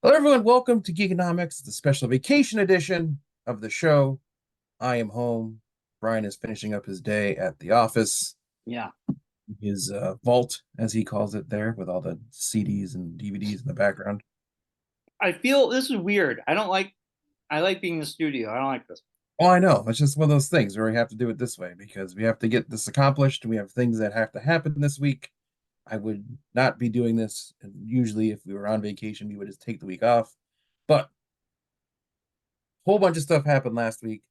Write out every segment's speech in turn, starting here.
Hello, everyone. Welcome to Geekonomics, the special vacation edition of the show. I am home. Brian is finishing up his day at the office, Yeah. his vault, as he calls it, there with all the CDs and DVDs in the background. I feel this is weird. I like being in the studio. I don't like this. Oh, I know. It's just one of those things where we have to do it this way because we have to get this accomplished. We have things that have to happen this week. I would not be doing this. And usually, if we were on vacation, we would just take the week off. But a whole bunch of stuff happened last week.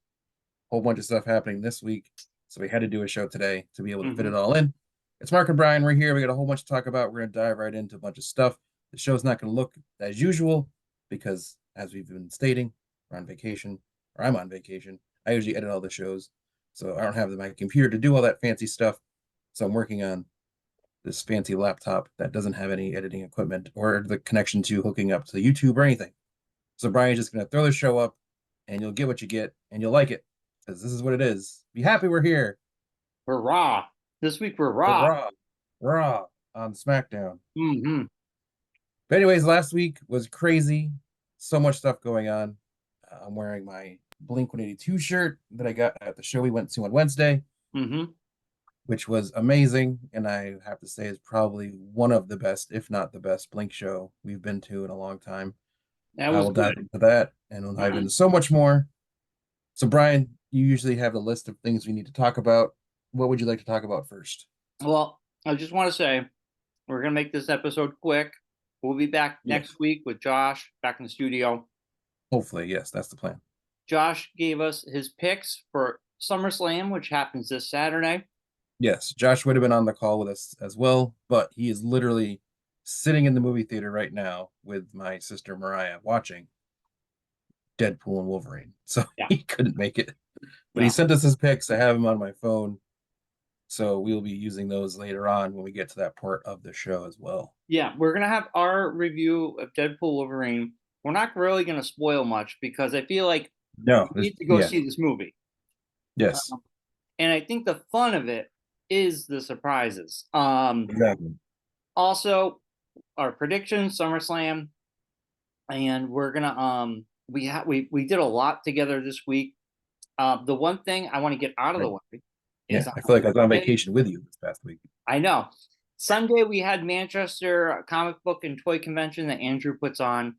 Whole bunch of stuff happening this week. So we had to do a show today to be able to fit it all in. It's Marc and Bryon. We're here. We got a whole bunch to talk about. We're going to dive right into a bunch of stuff. The show's not going to look as usual because, as we've been stating, we're on vacation, or I'm on vacation. I usually edit all the shows. So I don't have my computer to do all that fancy stuff. So I'm working on this fancy laptop that doesn't have any editing equipment or the connection to hooking up to YouTube or anything. So Brian's just going to throw the show up and you'll get what you get and you'll like it. Because this is what it is. Be happy we're here. We're raw. This week we're We're raw. raw on SmackDown. Mm-hmm. But anyways, last week was crazy. So much stuff going on. I'm wearing my Blink 182 shirt that I got at the show we went to on Wednesday, which was amazing. And I have to say is probably one of the best, if not the best, Blink show we've been to in a long time. That I was will good. dive into that and we'll dive into so much more. So, Brian, you usually have a list of things we need to talk about. What would you like to talk about first? Well, I just want to say we're gonna make this episode quick. We'll be back next week with Josh back in the studio. Hopefully, yes, that's the plan. Josh gave us his picks for Summer Slam, which happens this Saturday. Yes, Josh would have been on the call with us as well, but he is literally sitting in the movie theater right now with my sister Mariah watching Deadpool and Wolverine. So he couldn't make it. But he sent us his picks. I have him on my phone. So we'll be using those later on when we get to that part of the show as well. Yeah, we're going to have our review of Deadpool Wolverine. We're not really going to spoil much because I feel like you need to go see this movie. Yes. And I think the fun of it is the surprises. Exactly. Also, our prediction, SummerSlam, and we're gonna we did a lot together this week. The one thing I want to get out of the way is I feel like I was on vacation with you this past week. I know. Sunday we had Manchester Comic Book and Toy Convention that Andrew puts on.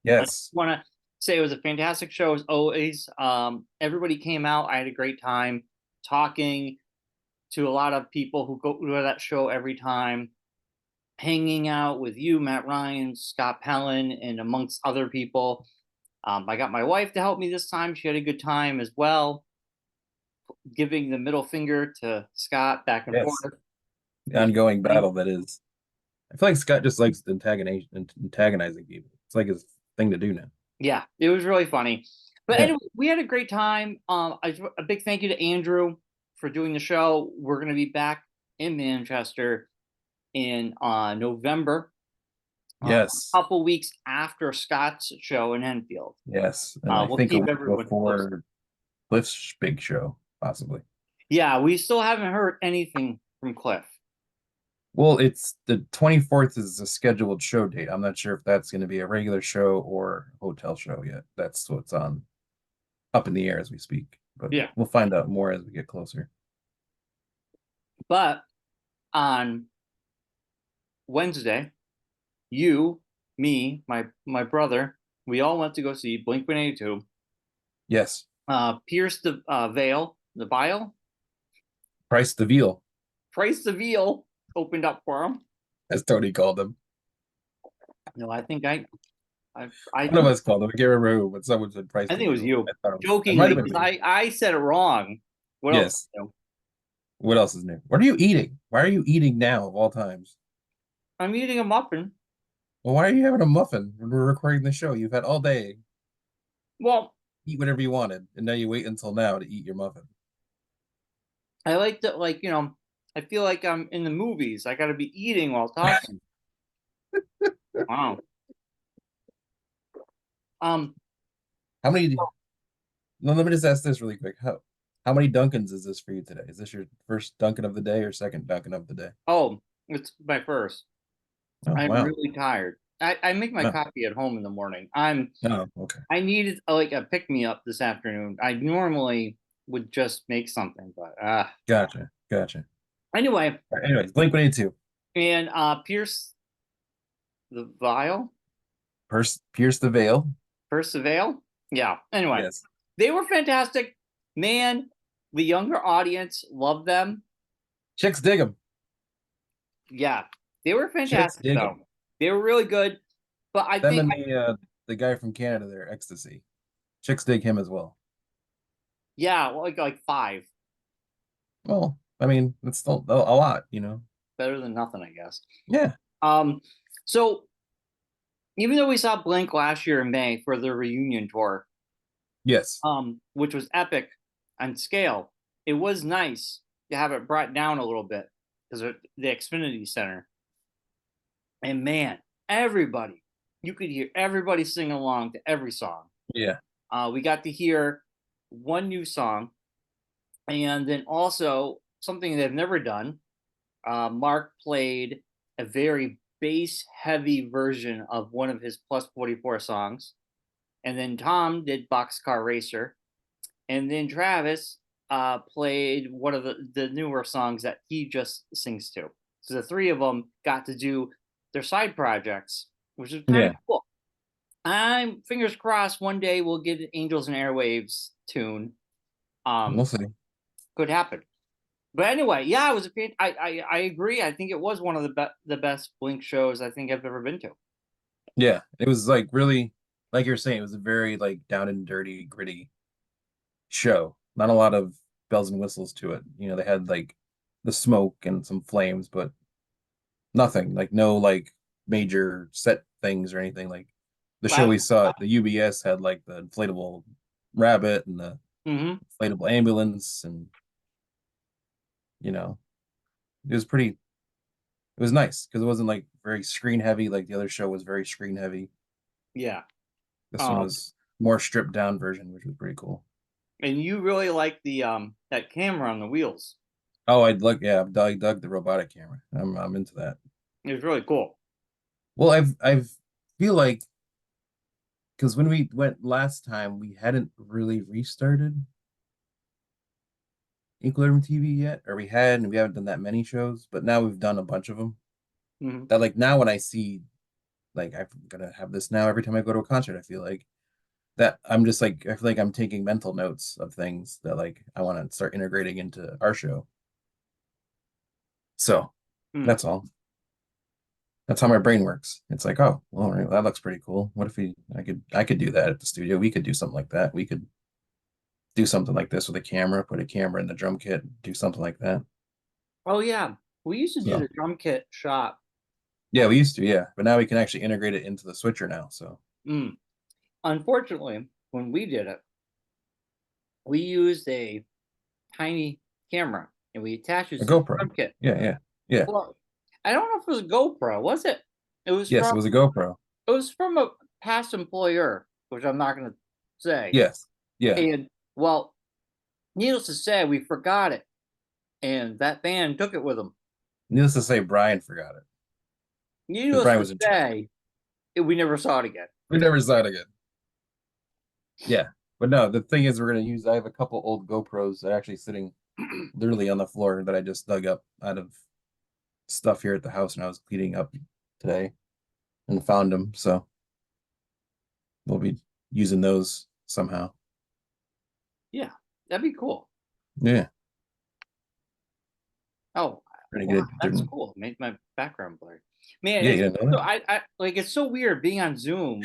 Yes. I want to say it was a fantastic show as always. Everybody came out. I had a great time talking to a lot of people who go to that show every time, hanging out with you, Matt Ryan, Scott Pellin, and amongst other people. I got my wife to help me this time. She had a good time as well, giving the middle finger to Scott back and forth. The ongoing battle that is. I feel like Scott just likes antagonizing people. It's like his thing to do now. Yeah, it was really funny. But anyway, we had a great time. A big thank you to Andrew for doing the show. We're going to be back in Manchester in November. Yes. A couple weeks after Scott's show in Enfield. Yes. And I think keep everyone before Cliff's big show, possibly. Yeah, we still haven't heard anything from Cliff. Well, it's the 24th is a scheduled show date. I'm not sure if that's going to be a regular show or a hotel show yet. That's what's on up in the air as we speak. But yeah, we'll find out more as we get closer. But on Wednesday, you, me, my brother, we all went to go see Blink 182. Yes. Pierce the Veil, the Bile. Price the Veal. Price the Veal opened up for him. As Tony called him. No, I think I one of us called him. I can't remember who, but someone said Price. I think it was you. Jokingly, I said it wrong. What else? What else is new? What are you eating? Why are you eating now of all times? I'm eating a muffin. Well, why are you having a muffin when we're recording the show? You've had all day. Well, eat whatever you wanted, and now you wait until now to eat your muffin. I like to, I feel like I'm in the movies. I got to be eating while talking. Wow. How many? No, let me just ask this really quick. How many Dunkins is this for you today? Is this your first Dunkin' of the day or second Dunkin' of the day? Oh, it's my first. I'm really tired. I make my No. coffee at home in the morning. Oh, okay. I needed like a pick me up this afternoon. I normally would just make something, but Gotcha. Gotcha. anyway, All right, anyways, Blink 182. and Pierce the Vial, Pierce the Veil. Pierce the Veil. Yeah. Anyway, Yes. they were fantastic. Man, the younger audience loved them. Chicks dig him. Yeah, they were Chicks fantastic dig though. him. They were really good. But I Them think and the guy from Canada there, Ecstasy. Chicks dig him as well. yeah, like five. Well, I mean, it's still a lot, you know. Better than nothing, I guess. Yeah. Um, so even though we saw Blink last year in May for their reunion tour, Yes. which was epic on scale, it was nice to have it brought down a little bit because of the Xfinity Center. And man, everybody, you could hear everybody sing along to every song. Yeah. We got to hear one new song, and then also something they've never done. Mark played a very bass heavy version of one of his plus 44 songs. And then Tom did Boxcar Racer. And then Travis played one of the newer songs that he just sings to. So the three of them got to do their side projects, which is kind of Yeah. cool. I'm fingers crossed one day we'll get an Angels and Airwaves tune. We'll see. Could happen. But anyway, yeah, it was I agree. I think it was one of the best Blink shows I think I've ever been to. Yeah. It was like really, like you're saying, it was a very like down and dirty, gritty show. Not a lot of bells and whistles to it. You know, they had like the smoke and some flames, but nothing. Like no like major set things or anything. Like the show I, we saw at the UBS had like the inflatable rabbit and the mm-hmm. inflatable ambulance, and you know, it was pretty. It was nice because it wasn't like very screen heavy. Like the other show was very screen heavy. Yeah. This one Um, was more stripped down version, which was pretty cool. and you really like the that camera on the wheels. Oh, I'd like, yeah, I dug the robotic camera. I'm into that. It was really cool. Well, I've feel like because when we went last time, we hadn't really restarted Equilibrium TV yet, or we had, and we haven't done that many shows, but now we've done a bunch of them. Mm-hmm. That like now when I see like I'm gonna have this now every time I go to a concert, I feel like that I'm just like I feel like I'm taking mental notes of things that like I want to start integrating into our show. So Mm. that's all. That's how my brain works. It's like, oh, well, that looks pretty cool. What if I could do that at the studio. We could do something like that. We could do something like this with a camera, put a camera in the drum kit, do something like that. Oh yeah, we used to do So the drum kit shop. yeah, we used to, yeah. But now we can actually integrate it into the switcher now. So Mm. Unfortunately, when we did it, we used a tiny camera and we attached it a to the GoPro. drum kit. Yeah, yeah, yeah. Well, I don't know if it was a GoPro, was it? It was Yes, it was a GoPro. from a past employer, which I'm not going to say. Yes. Yeah. And well, needless to say, we forgot it, and that band took it with them. Needless to say, Brian forgot it because Needless Brian to was in charge. say, we never saw it again. We never saw it again. Yeah. But no, the thing is, we're gonna use. I have a couple old GoPros that are actually sitting literally on the floor that I just dug up out of stuff here at the house, and I was cleaning up today and found them. So we'll be using those somehow. Yeah, that'd be cool. Yeah, Oh, pretty wow, good. that's cool. Made my background blurry. Man, Yeah, you didn't know so that? I like it's so weird being on Zoom.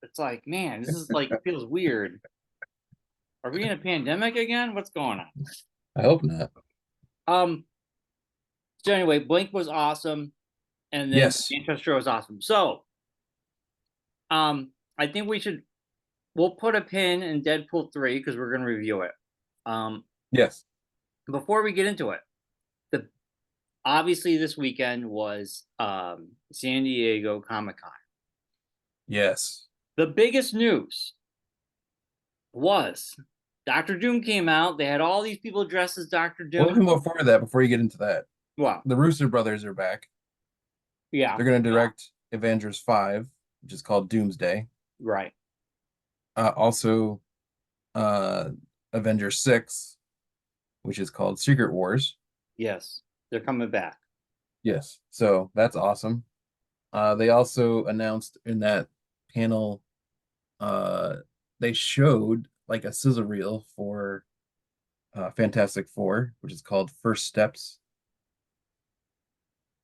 It's like, man, this is like feels weird. Are we in a pandemic again? What's going on? I hope not. Um. So anyway, Blink was awesome, and then Yes, Manchester was awesome. So, I think we'll put a pin in Deadpool 3 because we're gonna review it. Um, yes, before we get into it, the obviously this weekend was San Diego Comic-Con. yes. The biggest news was Doctor Doom came out. They had all these people dressed as Doctor Well, Doom. even before that, before you get into that, Wow. the Rooster brothers are back. Yeah. They're gonna direct. Avengers 5, which is called Doomsday. Right. Also, uh, Avengers 6, which is called Secret Wars. Yes. They're coming back. Yes, so that's awesome. They also announced in that panel, uh, they showed like a sizzle reel for Fantastic Four, which is called First Steps.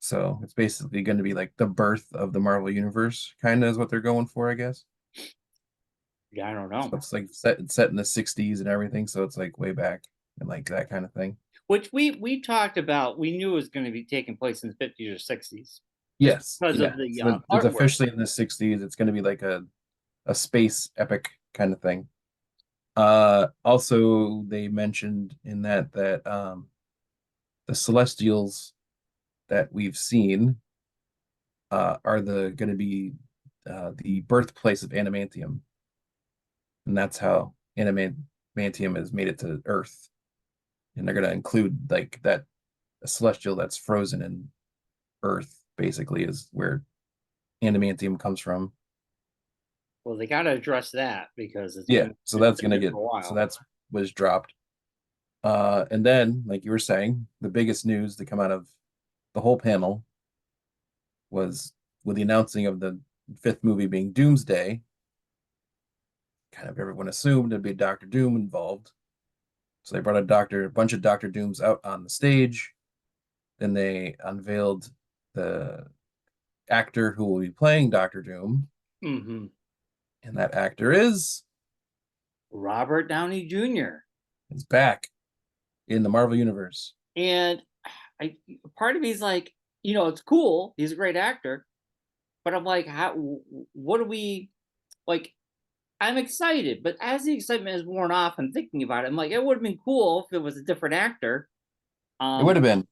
So it's basically going to be like the birth of the Marvel Universe, kind of is what they're going for, I guess. Yeah, I don't So know. it's like set in the 60s and everything, so it's like way back and like that kind of thing. Which we talked about. We knew it was going to be taking place in the 50s or 60s, just Yes, because yeah. of the So it's artwork. officially in the 60s. It's going to be like a space epic kind of thing. Also they mentioned in that the Celestials that we've seen are the going to be the birthplace of adamantium, and that's how adamantium has made it to Earth. And they're going to include like that a celestial that's frozen in Earth, basically, is where adamantium comes from. Well, they got to address that because Yeah, so that's been gonna there get for a so while. that's was dropped. And then, like you were saying, the biggest news to come out of the whole panel was with the announcing of the fifth movie being Doomsday. Kind of everyone assumed there'd be Doctor Doom involved. So they brought a bunch of Doctor Dooms out on the stage. Then they unveiled the actor who will be playing Doctor Doom, Mm-hmm. and that actor Robert Downey Jr. is back in the Marvel Universe. And I, part of me is like, it's cool. He's a great actor, but I'm like, how? What do we like? I'm excited, but as the excitement is worn off, I'm thinking about it. I'm like, it would have been cool if it was a different actor. It would Um, have been,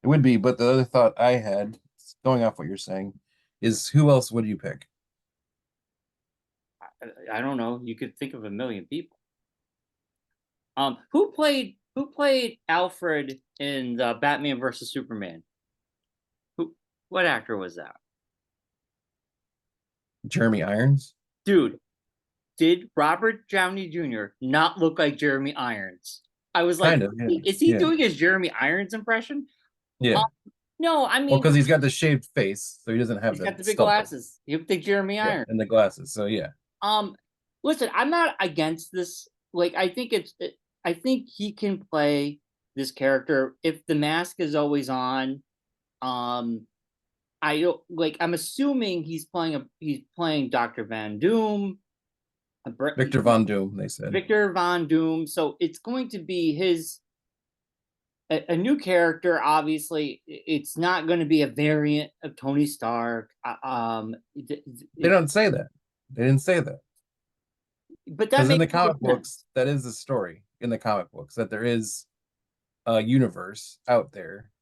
it would be, but the other thought I had, going off what you're saying, is who else would you pick? I don't know. You could think of a million people. Who played Alfred in the Batman versus Superman? Who? What actor was that? Jeremy Irons? Dude, did Robert Downey Jr. not look like Jeremy Irons? I was like, Kind of, yeah. is he Yeah. doing his Jeremy Irons impression? Um, Yeah. no, I Well, mean because he's got the shaved face, so he doesn't have he's the got the big stubble. glasses. You think Jeremy Yeah, Irons? and the glasses. So yeah. Um, Listen, I'm not against this. Like, I think he can play this character if the mask is always on. Um, I don't like. I'm assuming he's playing Doctor Van Doom, Victor Von Doom, they said. Victor Von Doom. So it's going to be a new character. Obviously, it's not going to be a variant of Tony Stark. They don't say that. They didn't say that. But that Because in makes the no comic sense. books, that is the story in the comic books, that there is a universe out there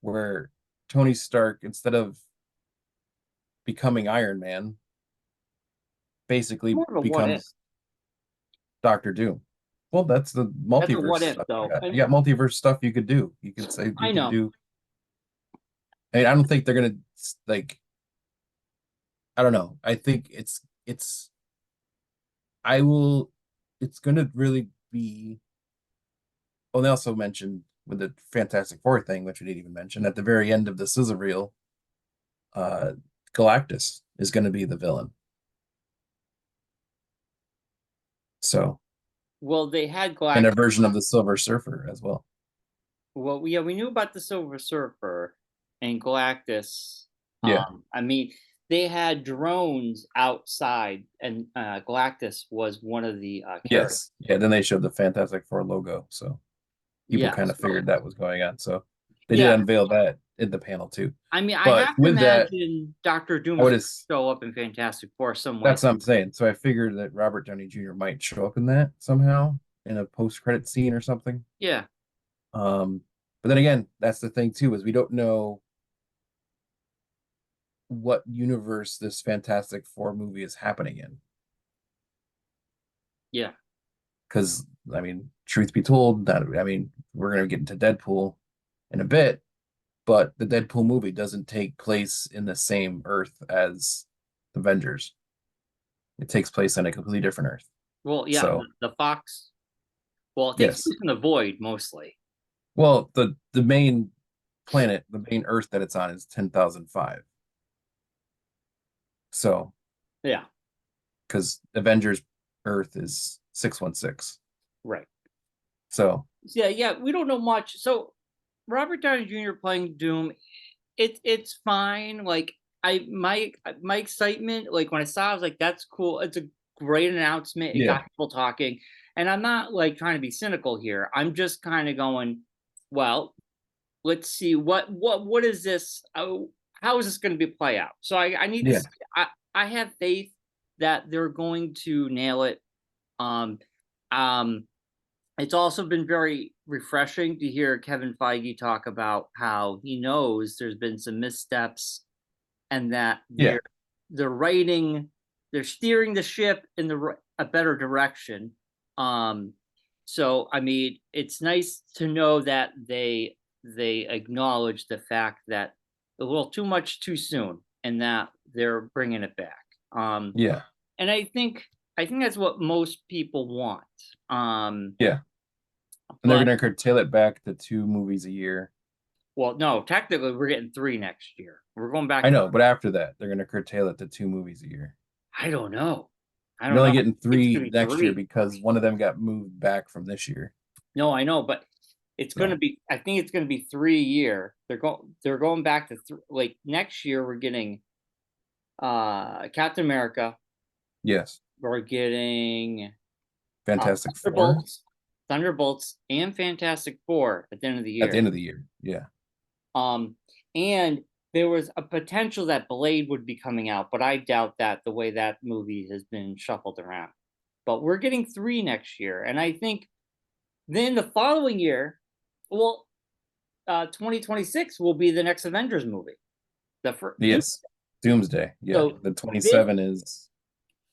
where Tony Stark, instead of becoming Iron Man, basically More of a what if. becomes Doctor Doom. Well, that's the That's a multiverse what if stuff you though. got. And You got multiverse stuff you could do. You could say you I could know. do. I mean, I don't think they're gonna like. I don't know. I think it's. I will. It's gonna really be. Well, they also mentioned with the Fantastic Four thing, which we didn't even mention at the very end of the sizzle reel. Uh, Galactus is going to be the villain. So, Well, they had and a Galactus. version of the Silver Surfer as well. Well, yeah, we knew about the Silver Surfer and Galactus. Yeah. I mean, they had drones outside, and Galactus was one of the characters. Yes. Yeah. Then they showed the Fantastic Four logo, so people Yeah. kind of So figured that was going on. So they did yeah, unveil that in the panel too. I mean, I But have to with that, imagine Doctor I Doom's would going have. to show up in Fantastic Four some way. That's what I'm saying. So I figured that Robert Downey Jr. might show up in that somehow in a post-credit scene or something. Yeah, Um, but then again, that's the thing too, is we don't know what universe this Fantastic Four movie is happening in. yeah. Because I mean, truth be told, that I mean, we're gonna get into Deadpool in a bit, but the Deadpool movie doesn't take place in the same Earth as Avengers. It takes place on a completely different Earth. Well, yeah, So the Fox. Well, it takes yes, place in the void mostly. well, the main planet, the main Earth that it's on is 10,005. So Yeah, because Avengers Earth is 616. right. So Yeah, yeah. We don't know much. So Robert Downey Jr. playing Doom, it's fine. Like my excitement, like when I saw, it, I was like, that's cool. It's a great announcement. It yeah, got people talking, and I'm not like trying to be cynical here. I'm just kind of going, well, let's see what is this? How is this going to be play out? So I need to. yeah, See, I have faith that they're going to nail it. Um, um, it's also been very refreshing to hear Kevin Feige talk about how he knows there's been some missteps and that yeah, they're writing, they're steering the ship in a better direction. Um, so I mean, it's nice to know that they acknowledge the fact that a little too much too soon and that they're bringing it back. yeah, And I think that's what most people want. Um, yeah. And they're but gonna curtail it back to 2 movies a year. well, no, technically we're getting three next year. We're going I back to know, but after that, they're gonna curtail it to 2 movies a year. I don't know. I You're don't only know. getting It's three gonna be next year three. because one of them got moved back from this year. No, I know, but it's gonna So be. I think it's gonna be 3 year. They're going back to like next year. We're getting Captain America. yes, We're getting Fantastic Four Thunderbolts, Thunderbolts, and Fantastic Four at the end of the at the year. end of the year. Yeah, Um, and there was a potential that Blade would be coming out, but I doubt that the way that movie has been shuffled around. But we're getting three next year, and I think then the following year, well, 2026 will be the next Avengers movie. The first, yes, Doomsday. Yeah, so the this 27 is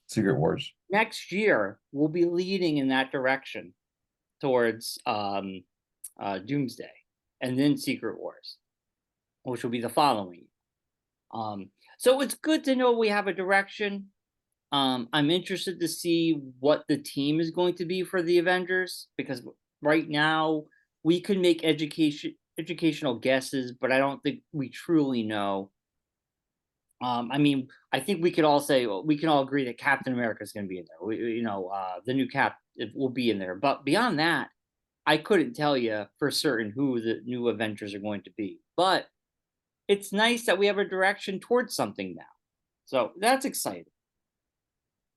Secret Wars. next year will be leading in that direction towards Doomsday, and then Secret Wars, which will be the following. So it's good to know we have a direction. I'm interested to see what the team is going to be for the Avengers because right now we could make educational guesses, but I don't think we truly know. I mean, I think we could all say we can all agree that Captain America is going to be in there. The new Cap it will be in there, but beyond that, I couldn't tell you for certain who the new Avengers are going to be. But it's nice that we have a direction towards something now, so that's exciting.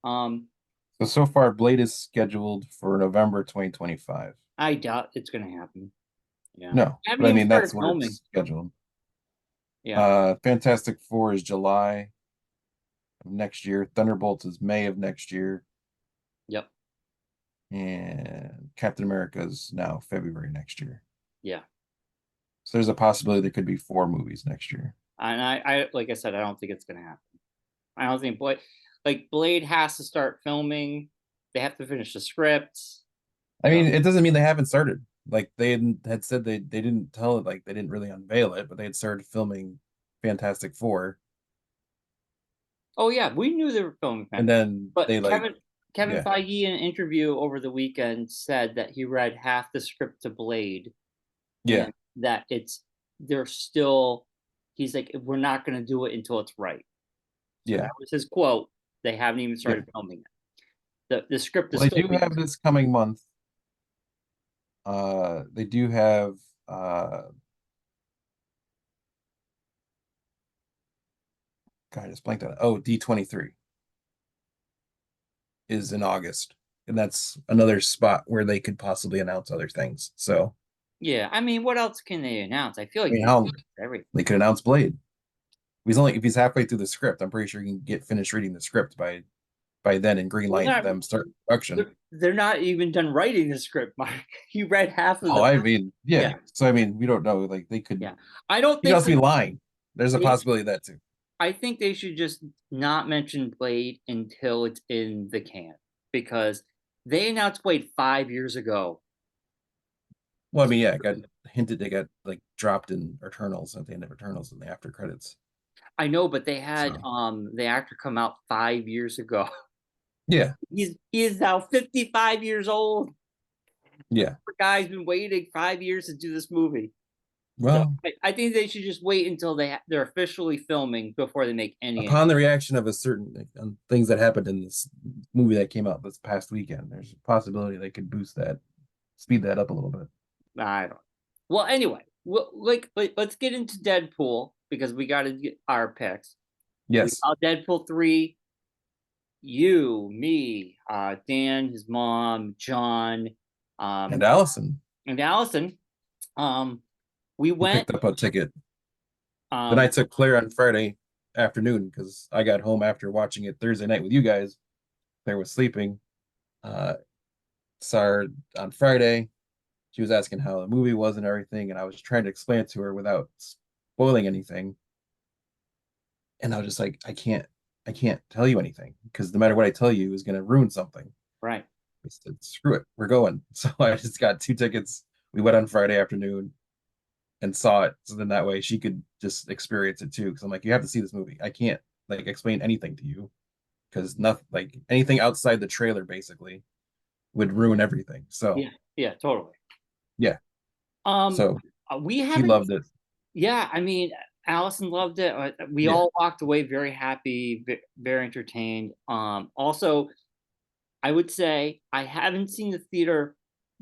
Um, So far, Blade is scheduled for November 2025. I doubt it's going to happen. Yeah, No, I haven't but I even mean started that's where filming. it's scheduled. Yeah, Fantastic Four is July of next year. Thunderbolts is May of next year, yep, and Captain America is now February next year. yeah. So there's a possibility there could be 4 movies next year. And I like I said, I don't think it's going to happen. I don't think Blade has to start filming. They have to finish the scripts. I So, mean, it doesn't mean they haven't started. Like had said they didn't tell it, like they didn't really unveil it, but they had started filming Fantastic Four, oh yeah, we knew they were filming, and then but they like, Kevin yeah, Feige in an interview over the weekend said that he read half the script to Blade yeah, and that they're still. He's like, we're not going to do it until it's right. So yeah, that was his quote. They haven't even yeah. started filming it. The script Well, is they still do being. have this coming month. They do have God, I just blanked on it. Oh, D23 is in August, and that's another spot where they could possibly announce other things. So, Yeah, I mean, what else can they announce? I feel I like mean, they how everything. they could announce Blade. If he's halfway through the script, I'm pretty sure he can get finished reading the script by then and Well, greenlight them start production. they're not even done writing the script, Mark. You read half of Oh, the. I mean, yeah. Yeah, So I mean, we don't know. Like they could, yeah. I don't he could think also be lying. There's a possibility of that too. I think they should just not mention Blade until it's in the can because they announced Blade 5 years ago. Well, I mean, yeah, it got hinted they got like dropped in Eternals at the end of Eternals in the after credits. I know, but they had So the actor come out 5 years ago. yeah, He is now 55 years old. yeah. The guy's been waiting 5 years to do this movie. So Well, I think they should just wait until they're officially filming before they make any. upon the reaction of a certain like, things that happened in this movie that came out this past weekend, there's a possibility they could boost that, speed that up a little bit. I don't. Well, anyway, let's get into Deadpool because we got to get our picks. We Yes, saw Deadpool 3. You, me, Dan, his mom, John, and um, Allison, and Allison. Um, we who went. picked up a ticket. Then I Um, took Claire on Friday afternoon because I got home after watching it Thursday night with you guys. Claire was sleeping. Uh, saw her on Friday. She was asking how the movie was and everything, and I was trying to explain it to her without spoiling anything. And I was just like, I can't tell you anything because no matter what I tell you is going to ruin something. right. I said, screw it, we're going. So I just got two tickets. We went on Friday afternoon and saw it. So then that way she could just experience it too. Because I'm like, you have to see this movie. I can't like explain anything to you because nothing like anything outside the trailer basically would ruin everything. So Yeah, yeah, totally. yeah. Um, So we she haven't. loved it. Yeah, I mean, Allison loved it. We Yeah. all walked away very happy, very entertained. Also, I would say I haven't seen the theater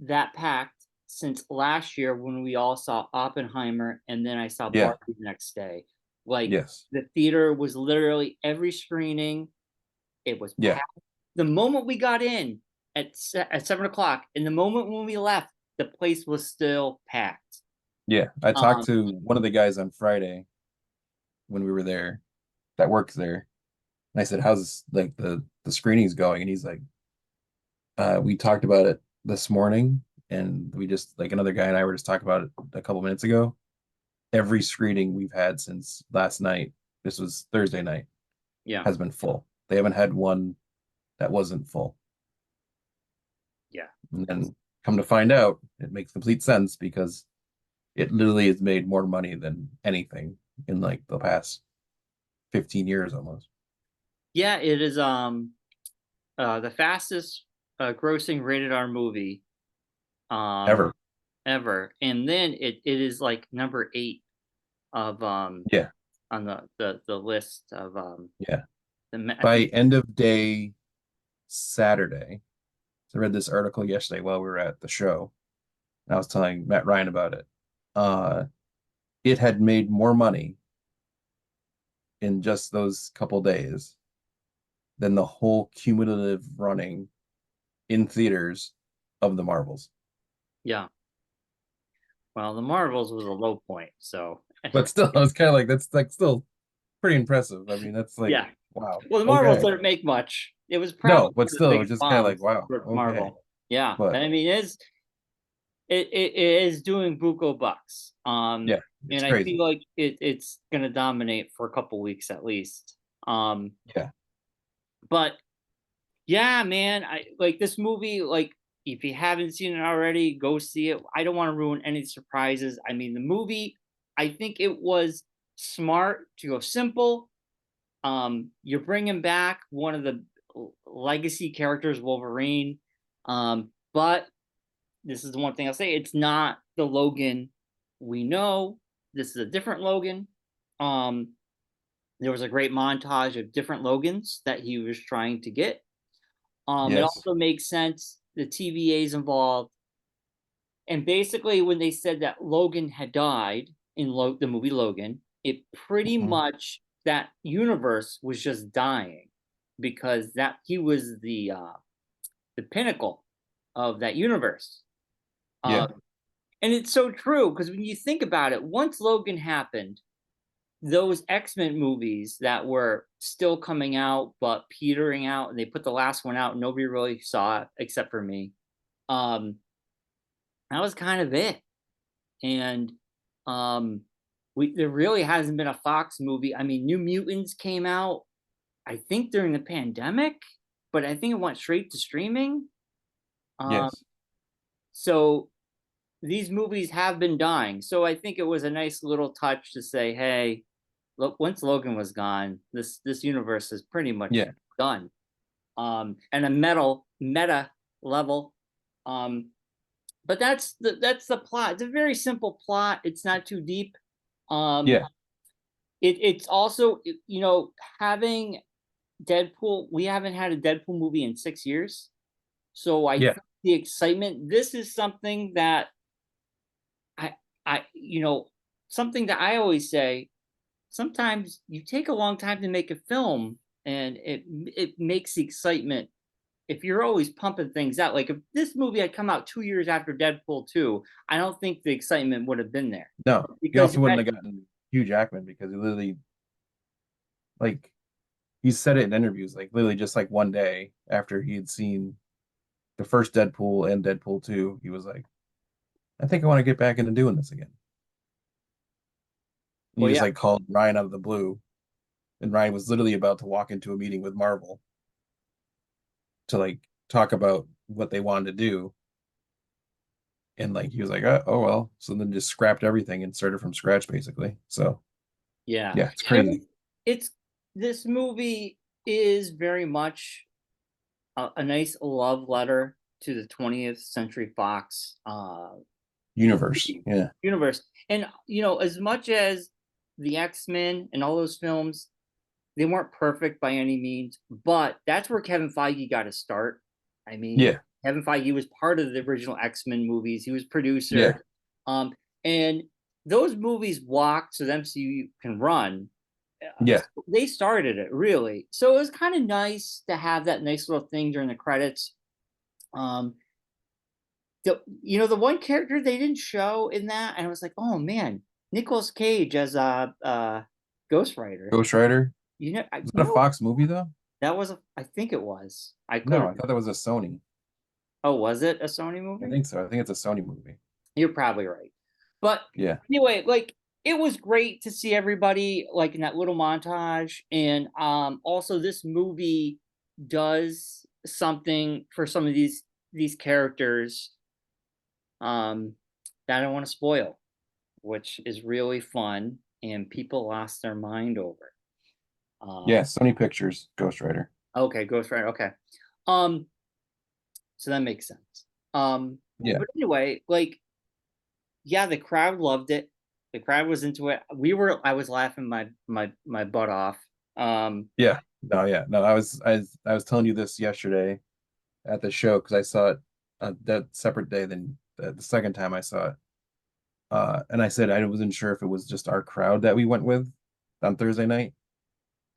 that packed since last year when we all saw Oppenheimer and then I saw Yeah. Barbie the next day. Like Yes. the theater was literally every screening. It was Yeah. packed. The moment we got in at 7 o'clock, and the moment when we left, the place was still packed. Yeah. I talked Um, to one of the guys on Friday when we were there that works there. And I said, how's like the screenings going? And he's like, we talked about it this morning and we just like another guy and I were just talking about it a couple minutes ago. Every screening we've had since last night, this was Thursday night, yeah, has been full. They haven't had one that wasn't full. yeah, And that's then come to find out, it makes complete sense because it literally has made more money than anything in like the past 15 years almost. yeah. It is the fastest grossing rated R movie um Ever. ever, and then it is like number 8 of Yeah. on the list of Yeah. I By think. end of day Saturday, so I read this article yesterday while we were at the show, and I was telling Matt Ryan about it. Uh, it had made more money in just those couple days than the whole cumulative running in theaters of the Marvels. Yeah, well, the Marvels was a low point, so But still, I was kind of like, that's like still pretty impressive. I mean, that's like, yeah. wow, Well, the Marvels okay. didn't make much. It was probably No, but one of the still, it was biggest just kind of like, bombs wow, for okay. Marvel. Yeah, But and I mean, it is doing buco bucks. yeah, it's And I feel crazy. like it's gonna dominate for a couple weeks at least. Um, Yeah. but yeah, man, I like this movie. Like, if you haven't seen it already, go see it. I don't want to ruin any surprises. I mean, the movie, I think it was smart to go simple. You're bringing back one of the legacy characters, Wolverine. But this is the one thing I'll say: it's not the Logan we know. This is a different Logan. Um, there was a great montage of different Logans that he was trying to get. It Yes. also makes sense. The TVA is involved, and basically, when they said that Logan had died in the movie Logan, it pretty Mhm. much that universe was just dying because that he was the pinnacle of that universe. Yeah. Um, and it's so true because when you think about it, once Logan happened, those X-Men movies that were still coming out but petering out, and they put the last one out, and nobody really saw it except for me. Um, that was kind of it. And um, there really hasn't been a Fox movie. I mean, New Mutants came out, I think, during the pandemic, but I think it went straight to streaming. Um, Yes. so these movies have been dying. So I think it was a nice little touch to say, hey, look, once Logan was gone, this universe is pretty much Yeah, done. And a meta level. Um, but that's the plot. It's a very simple plot. It's not too deep. Um, yeah, it's also, having Deadpool. We haven't had a Deadpool movie in 6 years, so I yeah, think the excitement. This is something that I I something that I always say. Sometimes you take a long time to make a film, and it makes the excitement. If you're always pumping things out, like if this movie had come out 2 years after Deadpool 2, I don't think the excitement would have been there no, he because also wouldn't have gotten Hugh Jackman because he literally, like, he said it in interviews, like literally just like one day after he had seen the first Deadpool and Deadpool 2, he was like, I think I want to get back into doing this again. And he well, just yeah, like called Ryan out of the blue, and Ryan was literally about to walk into a meeting with Marvel to like talk about what they wanted to do. And like he was like, oh well. So then just scrapped everything and started from scratch basically. So yeah, yeah, it's and crazy. it's this movie is very much a nice love letter to the 20th Century Fox Universe. Yeah. universe. And as much as the X-Men and all those films, they weren't perfect by any means, but that's where Kevin Feige got to start. I mean, Yeah. Kevin Feige was part of the original X-Men movies. He was producer. Yeah. And those movies walked so the MCU can run. Yeah. They started it really, so it was kind of nice to have that nice little thing during the credits. Um, the one character they didn't show in that, and I was like, oh man, Nicolas Cage as a Ghost Rider. Ghost Rider. Is that a No, Fox movie though? that was I think it was. I could No, have. I thought that was a Sony. Oh, was it a Sony I movie? think so. I think it's a Sony movie. You're probably right. But Yeah. anyway, like it was great to see everybody like in that little montage. And also this movie does something for some of these characters that I don't want to spoil, which is really fun and people lost their mind over. Yeah, Um Sony Pictures, Ghost Rider. okay, Ghost Rider, okay. Um so that makes sense. Yeah. But anyway, like yeah, the crowd loved it. The crowd was into it. I was laughing my butt off. Yeah. No, yeah. No, I was telling you this yesterday at the show because I saw it that separate day than the second time I saw it. And I said I wasn't sure if it was just our crowd that we went with on Thursday night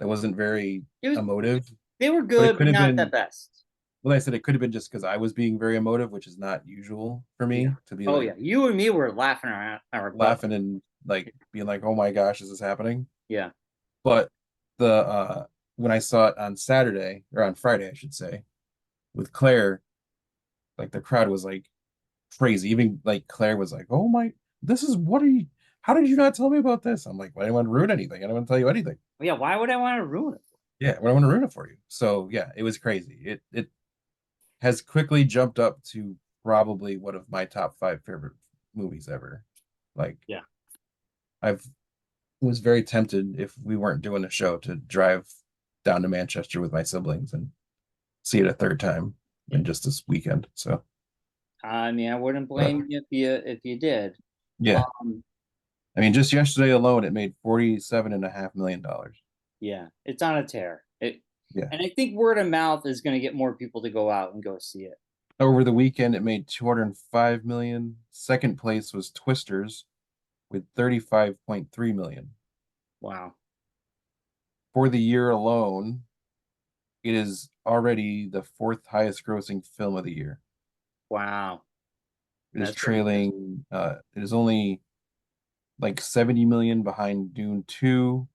that wasn't very it was emotive, they were but it good, could but have not the been. best. Well, I said it could have been just because I was being very emotive, which is not usual for Yeah. me to be Oh like yeah. You and me were laughing our butt off. laughing and like being like, "Oh my gosh, is this happening?" Yeah. But the when I saw it on Saturday or on Friday, I should say, with Claire, like the crowd was like crazy. Even like Claire was like, "Oh my, this is what are you? How did you not tell me about this?" I'm like, "Well, I didn't want to ruin anything. I don't want to tell you anything." Yeah, why would I want to ruin it? Yeah, well, I want to ruin it for you. So yeah, it was crazy. It has quickly jumped up to probably one of my top five favorite movies ever. Like Yeah. I've was very tempted if we weren't doing a show to drive down to Manchester with my siblings and see it a third time Yeah. in just this weekend. So, I mean, I wouldn't but blame you if you did. yeah, Um, I mean, just yesterday alone, it made $47.5 million. yeah, it's on a tear. Yeah. And I think word of mouth is going to get more people to go out and go see it. Over the weekend, it made 205 million. Second place was Twisters with 35.3 million. Wow. For the year alone, it is already the fourth highest grossing film of the year. Wow. It is That's pretty good. trailing, it is only like 70 million behind Dune 2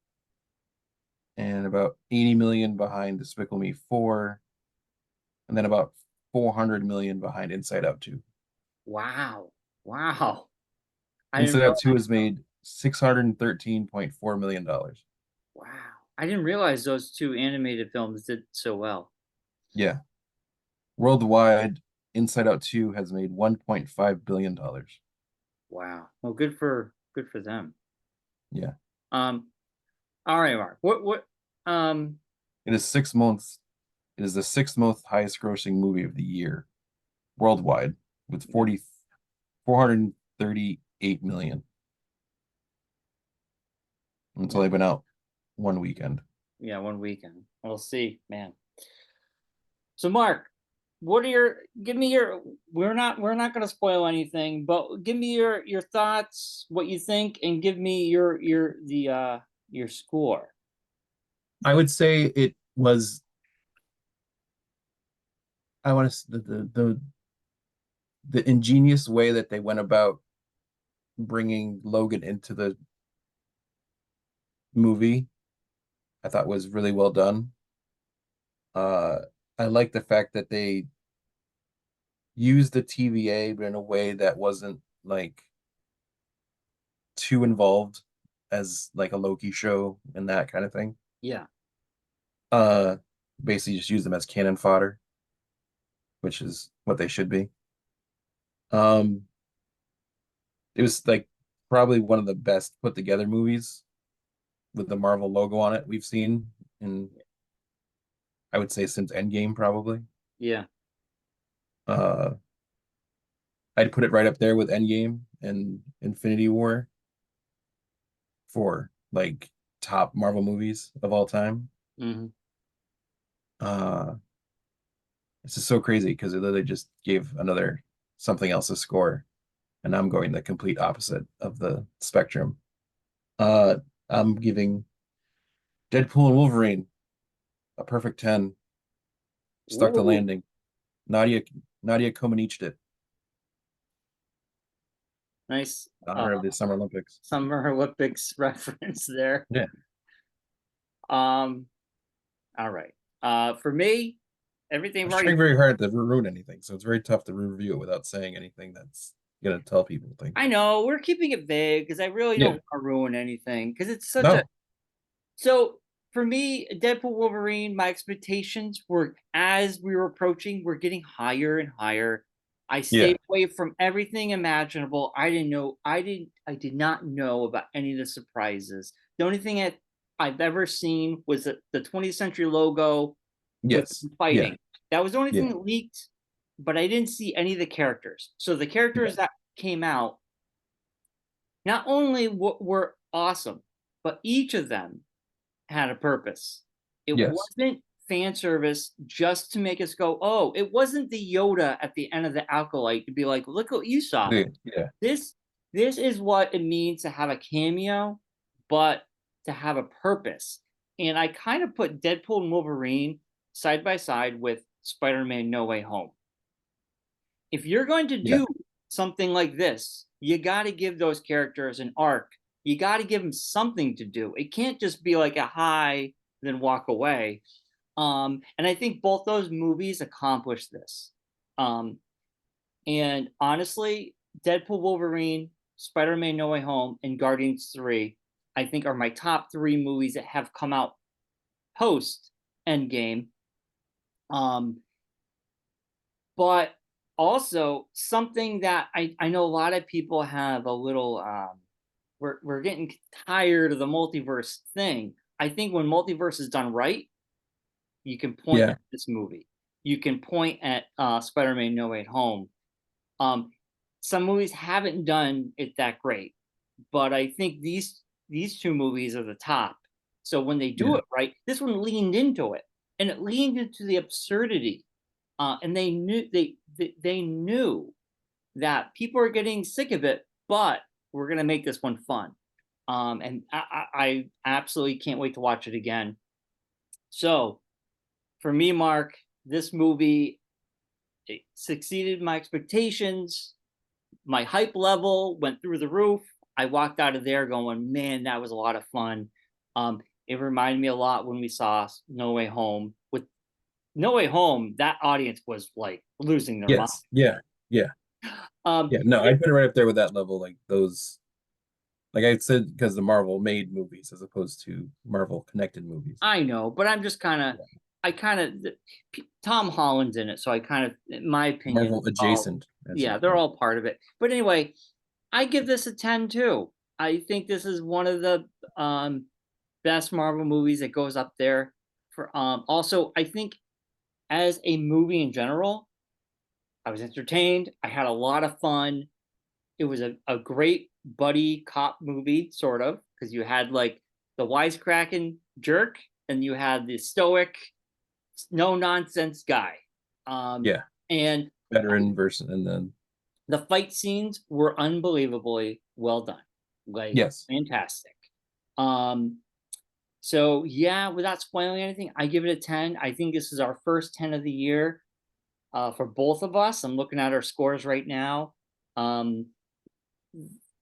and about 80 million behind Despicable Me 4, and then about 400 million behind Inside Out 2. Wow. Wow. I didn't Inside Out 2 realize. has made $613.4 million. Wow. I didn't realize those two animated films did so well. Yeah. Worldwide, Inside Out 2 has made $1.5 billion. Wow. Well, good for them. Yeah. Um, all right, Mark. Um It is 6 months. It is the sixth most highest grossing movie of the year worldwide with yeah, 438 million. It's yeah, only been out one weekend. yeah, one weekend. We'll see, man. So Mark, what are your give me your we're not gonna spoil anything, but give me your thoughts, what you think, and give me your score. I would say it was, I want to, the ingenious way that they went about bringing Logan into the movie, I thought was really well done. Uh, I like the fact that they used the TVA, but in a way that wasn't like too involved as like a Loki show and that kind of thing. Yeah. Uh, Basically just use them as cannon fodder, which is what they should be. Um, it was like probably one of the best put together movies with the Marvel logo on it we've seen in, I would say, since Endgame probably. Yeah. Uh, I'd put it right up there with Endgame and Infinity War for like top Marvel movies of all time. Hmm. Uh, it's just so crazy because it literally just gave another something else a score, and I'm going the complete opposite of the spectrum. Uh, I'm giving Deadpool and Wolverine a perfect 10. Stuck the Ooh, landing. Nadia Nadia Comaneci it nice in honor of the Summer Olympics. Summer Olympics reference there. Yeah, Um, all right. For me, everything I I've was already trying very hard to ruin anything, so it's very tough to review it without saying anything that's gonna tell people I things. know we're keeping it vague because I really don't Yeah, want to ruin anything because it's such a no, so for me, Deadpool Wolverine, my expectations were as we were approaching, we're getting higher and higher. I yeah, stayed away from everything imaginable. I did not know about any of the surprises. The only thing I've ever seen was the 20th century logo with yes, yeah, fighting. That was the only yeah, thing that leaked, but I didn't see any of the characters. So the yeah, characters that came out not only were awesome, but each of them had a purpose. It yes, wasn't fan service just to make us go, oh, it wasn't the Yoda at the end of the Acolyte to be like, look what you saw. yeah, yeah, This this is what it means to have a cameo, but to have a purpose. And I kind of put Deadpool and Wolverine side by side with Spider-Man No Way Home. If you're going to yeah, do something like this, you got to give those characters an arc. You got to give them something to do. It can't just be like a hi, then walk away. And I think both those movies accomplished this. Um, and honestly, Deadpool, Wolverine, Spider-Man No Way Home, and Guardians 3, I think are my top three movies that have come out post Endgame. Um, but also something that I know a lot of people have a little we're getting tired of the multiverse thing. I think when multiverse is done right, you can point yeah, at this movie. You can point at Spider-Man No Way Home. Um, some movies haven't done it that great, but I think these two movies are the top. So when they do yeah, it right, this one leaned into it, and it leaned into the absurdity, and they knew that people are getting sick of it, but we're gonna make this one fun. And I absolutely can't wait to watch it again. So for me, Mark, this movie it succeeded my expectations. My hype level went through the roof. I walked out of there going, man, that was a lot of fun. It reminded me a lot when we saw No Way Home. With No Way Home, that audience was like losing their mind. yes, yeah, yeah, yeah. No, It, I'd put it right up there with that level, like those, like I said, because the Marvel made movies as opposed to Marvel connected movies. I know, but I'm just kind of, Yeah. I kind of, Tom Holland's in it, so I kind of, in my opinion, Marvel oh, adjacent, as you yeah, put they're it. all part of it. But anyway, I give this a 10 too. I think this is one of the best Marvel movies that goes up there. For also, I think as a movie in general, I was entertained. I had a lot of fun. It was a great buddy cop movie, sort of, because you had like the wisecracking jerk and you had the stoic, no nonsense guy. Yeah, And veteran versus and then the fight scenes were unbelievably well done, like yes, fantastic. Um, so yeah, without spoiling anything, I give it a 10. I think this is our first 10 of the year for both of us. I'm looking at our scores right now. Um,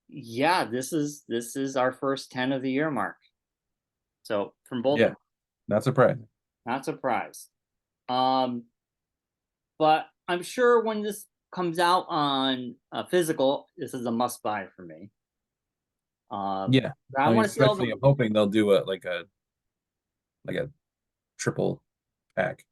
yeah, this is our first 10 of the year, Mark. So from both of yeah, us, not surprising. not surprised. Um, but I'm sure when this comes out on physical, this is a must buy for me. Yeah, But I I mean, want to see all especially the. I'm hoping they'll do a triple pack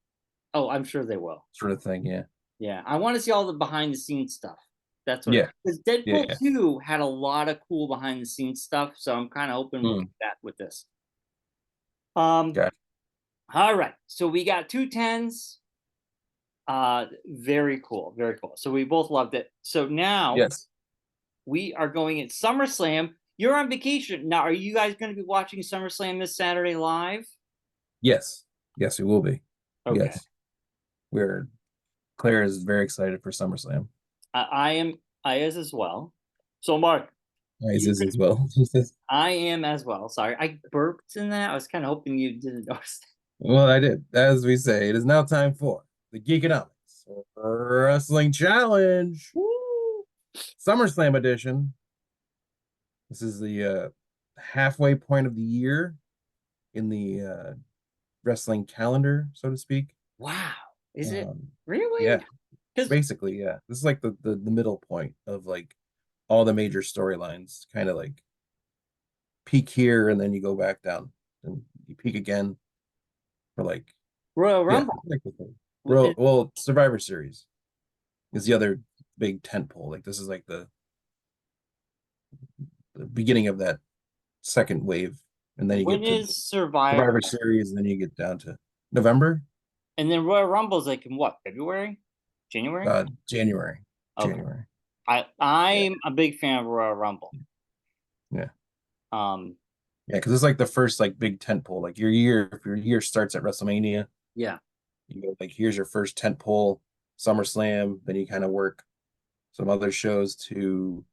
Oh, I'm sure they will. sort of thing. Yeah, Yeah, I want to see all the behind the scenes stuff. That's what, yeah, because yeah, Deadpool yeah. 2 had a lot of cool behind the scenes stuff. So I'm kind of hoping we'll get Mm, that with this. Um, gotcha. all right. So we got two tens. Very cool, very cool. So we both loved it. So now Yes, we are going at SummerSlam. You're on vacation. Now, are you guys going to be watching SummerSlam this Saturday live? yes, yes, it will be. Okay. Yes, we're Claire is very excited for SummerSlam. I am I is as well. So Mark, Eyes you is as well. I am as well. Sorry, I burped in that. I was kind of hoping you didn't notice. Well, I did. As we say, it is now time for the Geekonomics Wrestling Challenge Woo! SummerSlam edition. This is the halfway point of the year in the wrestling calendar, so to speak. Wow. Is it Um, really? yeah, Because basically, yeah. This is like the middle point of like all the major storylines, kind of like peak here and then you go back down and you peak again for like Royal yeah, Rumble. like the thing. Well, Survivor Series is the other big tent pole. Like this is like the beginning of that second wave, and then you When get to is Survivor? Survivor Series, and then you get down to November, And then Royal Rumble's like in what? February? January? January, Okay. January. Yeah, I'm a big fan of Royal Rumble. yeah, Um, yeah. Because it's like the first like big tent pole. Like your year, if your year starts at WrestleMania, yeah. you go like here's your first tent pole, SummerSlam. Then you kind of work some other shows to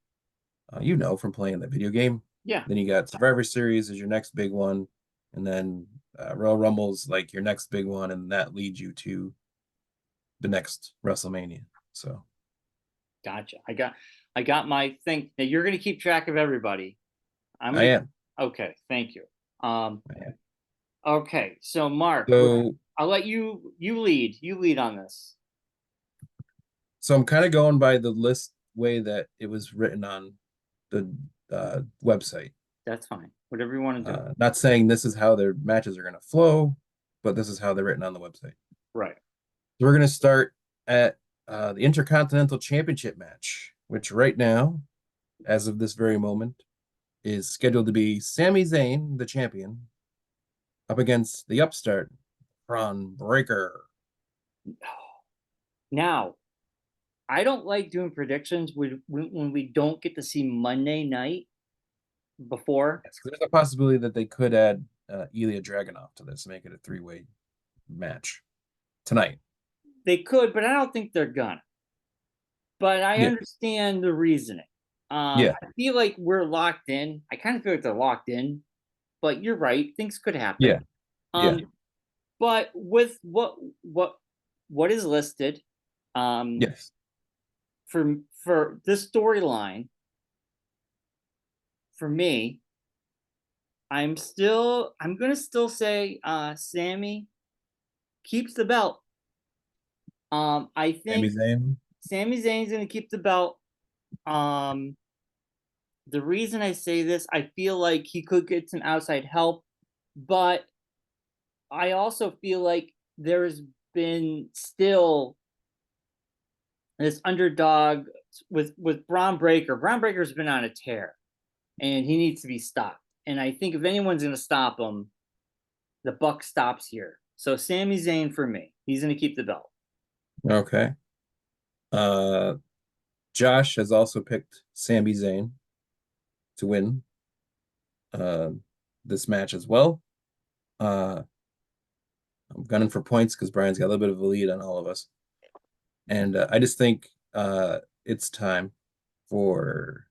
from playing the video game. Yeah. Then you got Survivor Series is your next big one, and then Royal Rumble's like your next big one, and that leads you to the next WrestleMania. So Gotcha. I got my thing. Now you're gonna keep track of everybody. I'm I gonna am. okay, thank you. Um, I am. okay, so Mark, So I'll let you lead. You lead on this. so I'm kind of going by the list way that it was written on the website. That's fine. Whatever you want to do. Not saying this is how their matches are going to flow, but this is how they're written on the website. Right. So we're going to start at the Intercontinental Championship match, which right now, as of this very moment, is scheduled to be Sami Zayn, the champion, up against the upstart, Braun Breaker. Now, I don't like doing predictions when we don't get to see Monday night before. Yes, there's a possibility that they could add Ilya Dragunov to this, make it a three-way match tonight. They could, but I don't think they're gonna. But I Yeah, understand the reasoning. yeah, I feel like we're locked in. I kind of feel like they're locked in, but you're right. Things could yeah, happen. yeah, Um, but with what is listed, um, yes. for this storyline, for me, I'm gonna still say Sammy keeps the belt. I Sami think Zayn. Sami Zayn's gonna keep the belt. Um, the reason I say this, I feel like he could get some outside help, but I also feel like there's been still this underdog with Braun Breaker. Braun Breaker's been on a tear, and he needs to be stopped. And I think if anyone's going to stop him, the buck stops here. So Sami Zayn for me. He's going to keep the belt. Okay. Uh, Josh has also picked Sami Zayn to win uh, this match as well. Uh, I'm gunning for points because Brian's got a little bit of a lead on all of us. And I just think it's time for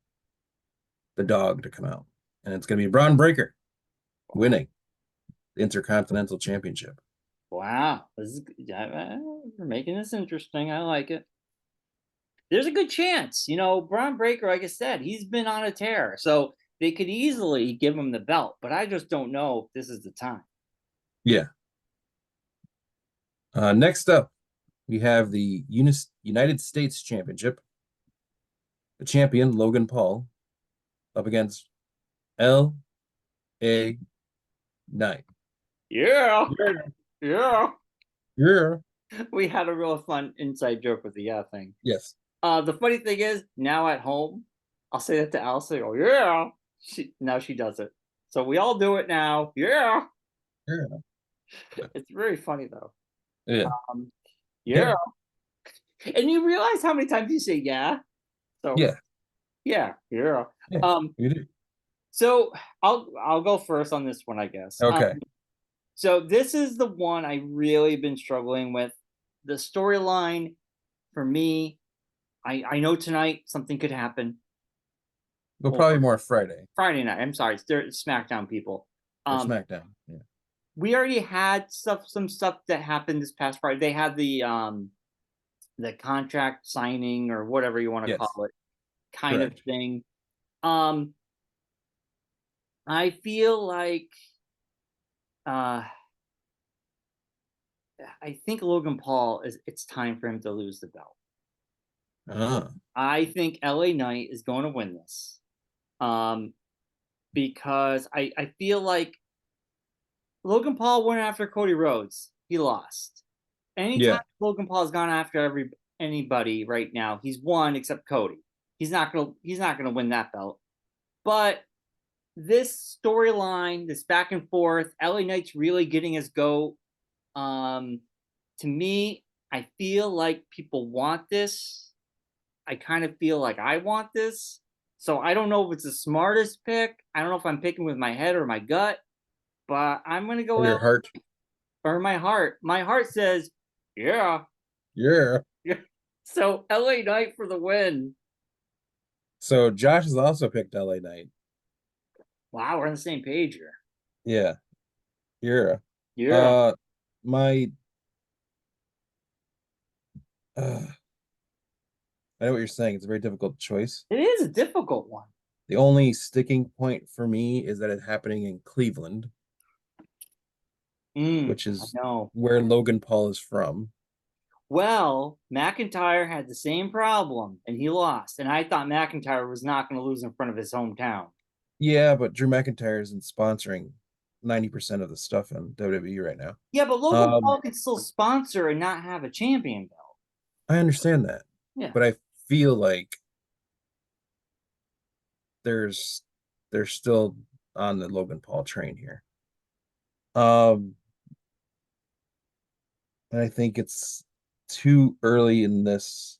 the dog to come out. And it's going to be Braun Breaker winning the Intercontinental Championship. Wow, we're making this interesting. I like it. There's a good chance, Braun Breaker, like I said, he's been on a tear, so they could easily give him the belt, but I just don't know if this is the time. Yeah. Next up, we have the United States Championship. The champion, Logan Paul, up against L.A. Knight. Yeah. Yeah. Yeah. We had a real fun inside joke with the thing. Yes. The funny thing is, now at home, I'll say that to Elsa. Oh yeah, now she does it. So we all do it now. Yeah. Yeah. It's very funny though. Yeah. Yeah. And you realize how many times you say yeah. So Yeah. yeah. Yeah. You do. So I'll go first on this one, I guess. Okay. So this is the one I really been struggling with. The storyline for me, I know tonight something could happen. Well, probably more Friday Friday night. I'm sorry, it's SmackDown people. or SmackDown. Yeah. We already had some stuff that happened this past Friday. They had the contract signing or whatever you want to call it, kind of thing. I feel like I think Logan Paul it's time for him to lose the belt. I think LA Knight is going to win this. Because I feel like Logan Paul went after Cody Rhodes. He lost. Anytime Logan Paul has gone after anybody right now, he's won except Cody. He's not gonna win that belt. But this storyline, this back and forth, LA Knight's really getting his go. To me, I feel like people want this. I kind of feel like I want this. So I don't know if it's the smartest pick. I don't know if I'm picking with my head or my gut, but I'm gonna go or your heart. Or my heart. My heart says, yeah. Yeah. So LA Knight for the win. So Josh has also picked LA Knight. Wow, we're on the same page here. Yeah. Yeah. Yeah. My I know what you're saying. It's a very difficult choice. It is a difficult one. The only sticking point for me is that it's happening in Cleveland, which is where Logan Paul is from. Well, McIntyre had the same problem and he lost. And I thought McIntyre was not going to lose in front of his hometown. Yeah, but Drew McIntyre isn't sponsoring 90% of the stuff in WWE right now. Yeah, but Logan Paul can still sponsor and not have a champion belt. I understand that. Yeah. But I feel like they're still on the Logan Paul train here. And I think it's too early in this.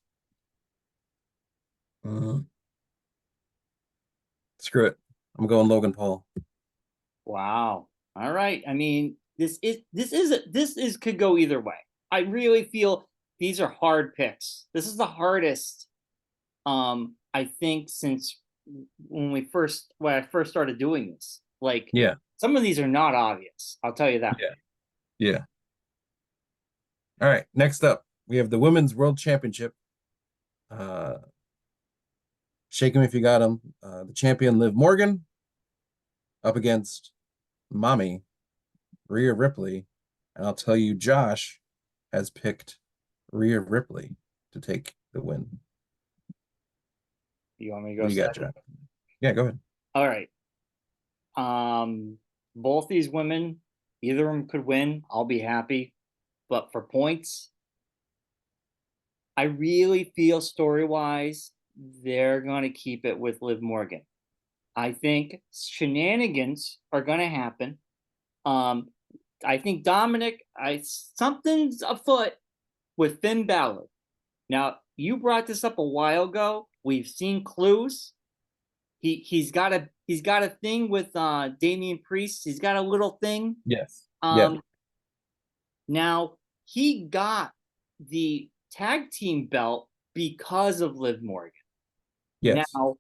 Screw it. I'm going Logan Paul. Wow. All right. I mean, this could go either way. I really feel these are hard picks. This is the hardest I think since when I first started doing this. Like, yeah, some of these are not obvious. I'll tell you that. Yeah. All right. Next up, we have the Women's World Championship. Shake 'em if you got 'em. The champion Liv Morgan up against Mommy Rhea Ripley, and I'll tell you, Josh has picked Rhea Ripley to take the win. You want me to go? What do you got, Josh? Yeah, go ahead. All right. Both these women, either of them could win. I'll be happy. But for points, I really feel story-wise, they're going to keep it with Liv Morgan. I think shenanigans are going to happen. I think Dominic, something's afoot with Finn Balor. Now, you brought this up a while ago. We've seen clues. He's got a thing with Damian Priest. He's got a little thing. Yes. Yeah. Um, Now he got the tag team belt because of Liv Morgan. Yes. Now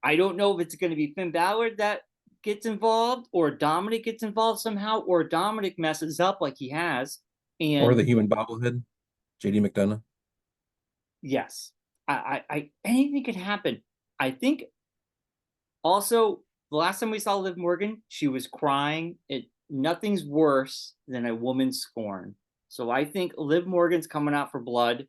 I don't know if it's going to be Finn Balor that gets involved, or Dominic gets involved somehow, or Dominic messes up like he has. Or And the human bobblehead, JD McDonough. yes, anything could happen. I think also the last time we saw Liv Morgan, she was crying. Nothing's worse than a woman scorned. So I think Liv Morgan's coming out for blood.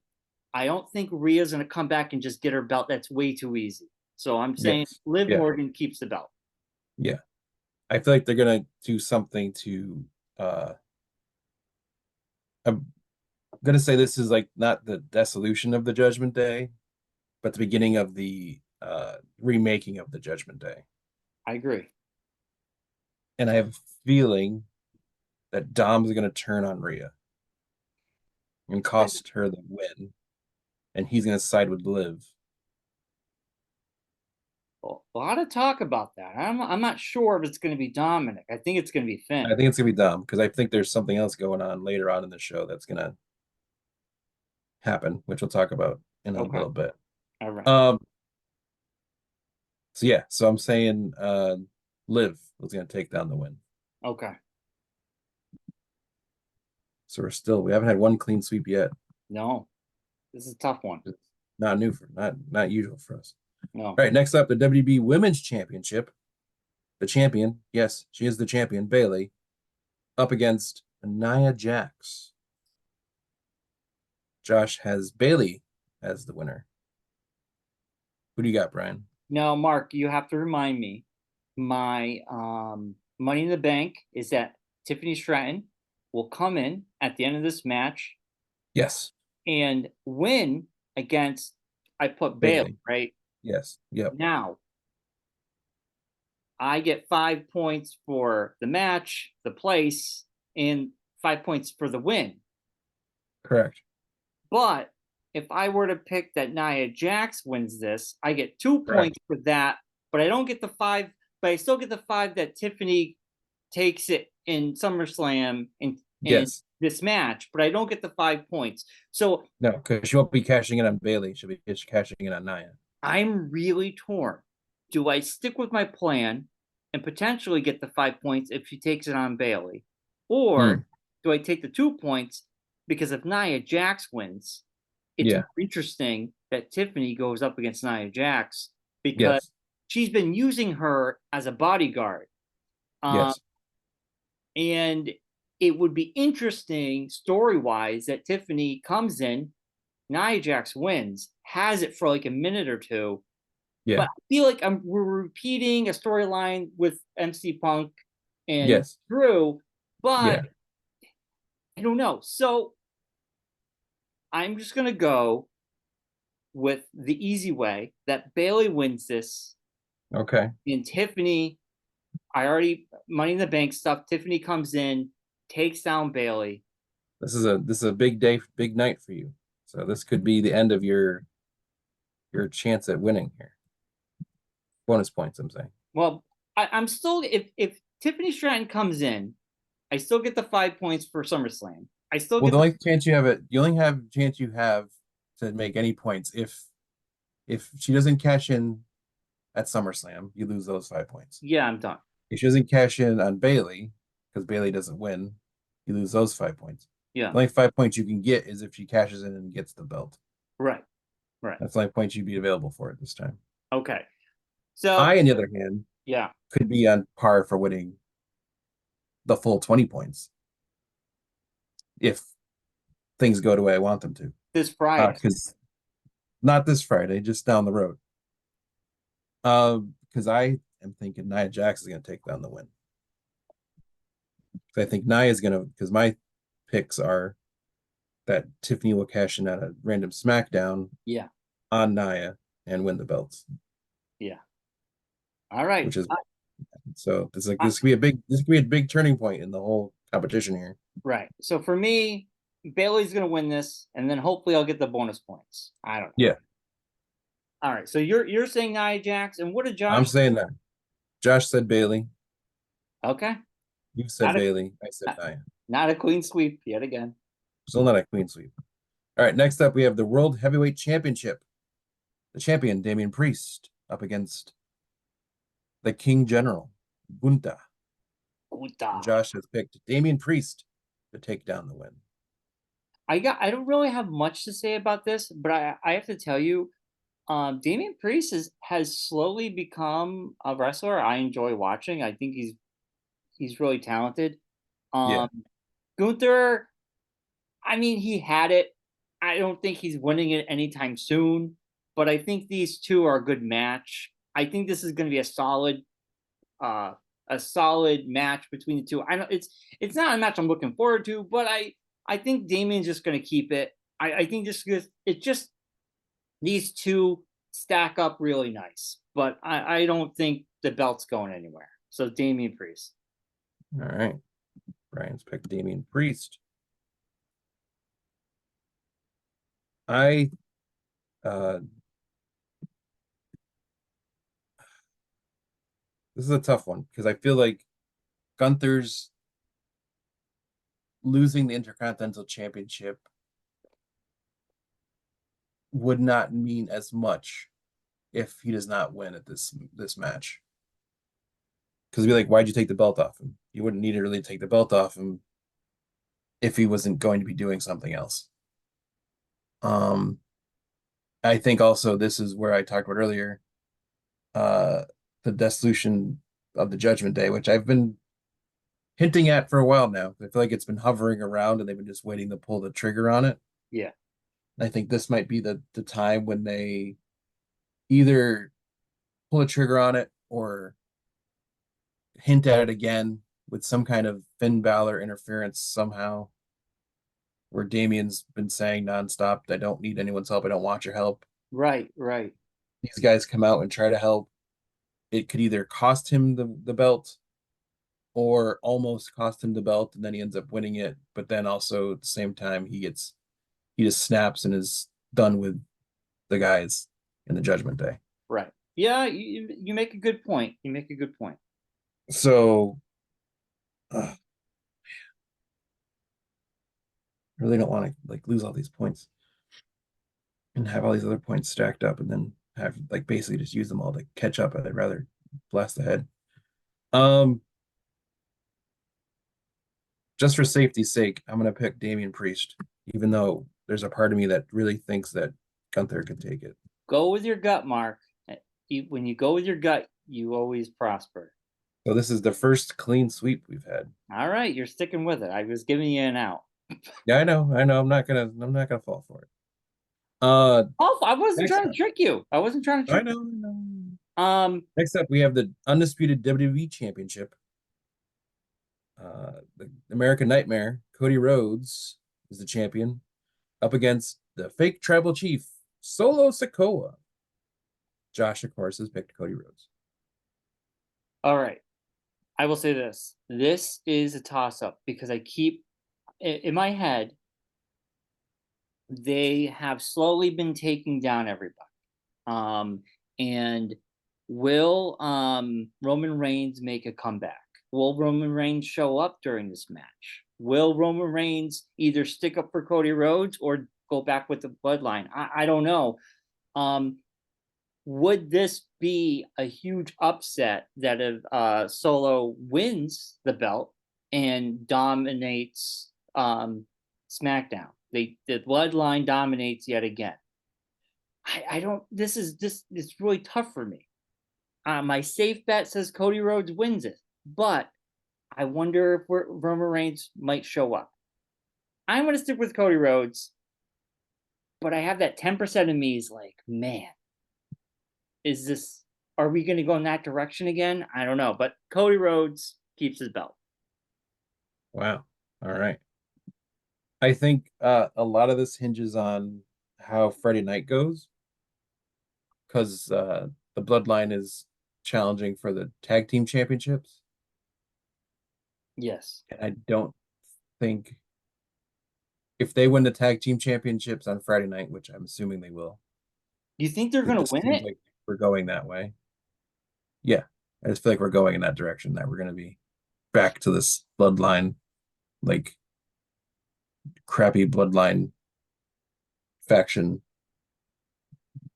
I don't think Rhea's going to come back and just get her belt. That's way too easy. So I'm saying Yes. Liv Yeah. Morgan keeps the belt. Yeah. I feel like they're gonna do something to I'm gonna say this is like not the dissolution of the Judgment Day, but the beginning of the remaking of the Judgment Day. I agree. And I have a feeling that Dom's gonna turn on Rhea and cost her the win, and he's gonna side with Liv. Well, a lot of talk about that. I'm not sure if it's going to be Dominic. I think it's going to be I Finn. think it's gonna be Dom because I think there's something else going on later on in the show that's gonna happen, which we'll talk about in a Okay. little bit. All right. Um, so yeah, so I'm saying Liv was gonna take down the win. Okay. So we haven't had one clean sweep yet. No, this is a tough one. It's not new for not usual for us. No. All right, next up, the WB Women's Championship. The champion, yes, she is the champion, Bayley, up against Nia Jax. Josh has Bayley as the winner. Who do you got, Brian? Now, Mark, you have to remind me. My Money in the Bank is that Tiffany Stratton will come in at the end of this match Yes, and win against. I put Bayley, Bayley. right? Yes, yep, Now I get 5 points for the match, the place, and 5 points for the win. correct. But if I were to pick that Nia Jax wins this, I get 2 Correct. points for that, but I don't get the 5, but I still get the 5 that Tiffany takes it in SummerSlam in Yes. this match, but I don't get the 5 points. So No, because she won't be cashing in on Bayley. She'll be cashing in on Nia. I'm really torn. Do I stick with my plan and potentially get the 5 points if she takes it on Bayley? Or do I take the 2 points because if Nia Jax wins, it's Yeah. more interesting that Tiffany goes up against Nia Jax because Yes. she's been using her as a bodyguard. Um, Yes. and it would be interesting story wise that Tiffany comes in, Nia Jax wins, has it for like a minute or two, Yeah. but I feel like we're repeating a storyline with MC Punk and Yes. Drew, but Yeah. I don't know. So I'm just gonna go with the easy way that Bayley wins this. Okay. And Tiffany, I already Money in the Bank stuff. Tiffany comes in, takes down Bayley. This is a big day, big night for you. So this could be the end of your chance at winning here. Bonus points, I'm saying. Well, I'm still if Tiffany Stratton comes in, I still get the 5 points for SummerSlam. I still Well, get the only chance you have you only have chance you have to make any points if she doesn't cash in at SummerSlam, you lose those 5 points. yeah, I'm done. If she doesn't cash in on Bayley, because Bayley doesn't win, you lose those 5 points. Yeah, The only 5 points you can get is if she cashes in and gets the belt. right, right. That's the only points you'd be available for it this time. Okay, so I, on the other hand, yeah, could be on par for winning the full 20 points if things go the way I want them to. this Friday. Because not this Friday, just down the road. Because I am thinking Nia Jax is going to take down the win. I think Nia is going to, because my picks are that Tiffany will cash in at a random SmackDown Yeah, on Nia, and win the belts, Yeah. All right. which is so I, this could be a big turning point in the whole competition here. right. So for me, Bailey's gonna win this, and then hopefully I'll get the bonus points. I don't know. Yeah, All right. So you're saying Nia Jax, and what did I'm Josh? saying that. Josh said Bailey. Okay. You said Not a Bailey. I said not, Nia. not a clean sweep yet again. Still not a clean sweep. All right, next up we have the World Heavyweight Championship. The champion, Damian Priest, up against the King General, Gunta. Guta. And Josh has picked Damian Priest to take down the win. I don't really have much to say about this, but I have to tell you, Damian Priest has slowly become a wrestler I enjoy watching. I think he's really talented. Yeah. Um, Gunther, I mean, he had it. I don't think he's winning it anytime soon, but I think these two are a good match. I think this is going to be uh, a solid match between the two. I know it's not a match I'm looking forward to, but I think Damien's just going to keep it. I think just because it just these two stack up really nice, but I don't think the belt's going anywhere. So Damien Priest. All right. Brian's picked Damian Priest. I uh this is a tough one because I feel like Gunther's losing the Intercontinental Championship would not mean as much if he does not win at this match. Because it'd be like, why'd you take the belt off him? You wouldn't need to really take the belt off him if he wasn't going to be doing something else. Um, I think also this is where I talked about earlier, uh, the dissolution of the Judgment Day, which I've been hinting at for a while now. I feel like it's been hovering around and they've been just waiting to pull the trigger on it. Yeah. I think this might be the time when they either pull a trigger on it or hint at it again with some kind of Finn Balor interference somehow, where Damien's been saying nonstop, I don't need anyone's help. I don't want your help. Right. Right. These guys come out and try to help. It could either cost him the belt or almost cost him the belt, and then he ends up winning it. But then also at the same time, he just snaps and is done with the guys in the Judgment Day. Right. Yeah. You make a good point. You make a good point. So I really don't want to like lose all these points and have all these other points stacked up and then have like basically just use them all to catch up. I'd rather blast ahead. Um, just for safety's sake, I'm gonna pick Damian Priest, even though there's a part of me that really thinks that Gunther can take it. Go with your gut, Mark. When you go with your gut, you always prosper. So this is the first clean sweep we've had. All right, you're sticking with it. I was giving you an out. Yeah, I know. I'm not gonna fall for it. Oh, I wasn't Next trying to up, trick you. I wasn't trying to I trick know, I know. you. Next up, we have the undisputed WWE Championship. The American Nightmare, Cody Rhodes is the champion, up against the fake tribal chief, Solo Sikoa. Josh, of course, has picked Cody Rhodes. All right. I will say this. This is a toss up because I keep in my head, they have slowly been taking down everybody. Um, and will Roman Reigns make a comeback? Will Roman Reigns show up during this match? Will Roman Reigns either stick up for Cody Rhodes or go back with the bloodline? I don't know. Um, would this be a huge upset that if Solo wins the belt and dominates SmackDown? The bloodline dominates yet again. I don't. This is really tough for me. My safe bet says Cody Rhodes wins it, but I wonder if Roman Reigns might show up. I'm going to stick with Cody Rhodes, but I have that 10% of me is like, man, is this? Are we going to go in that direction again? I don't know, but Cody Rhodes keeps his belt. Wow. All right. I think a lot of this hinges on how Friday night goes. because the Bloodline is challenging for the tag team championships, Yes. and I don't think if they win the tag team championships on Friday night, which I'm assuming they will, Do you think they're it gonna just win seems it? like we're going that way. Yeah, I just feel like we're going in that direction, that we're going to be back to this Bloodline, like crappy Bloodline faction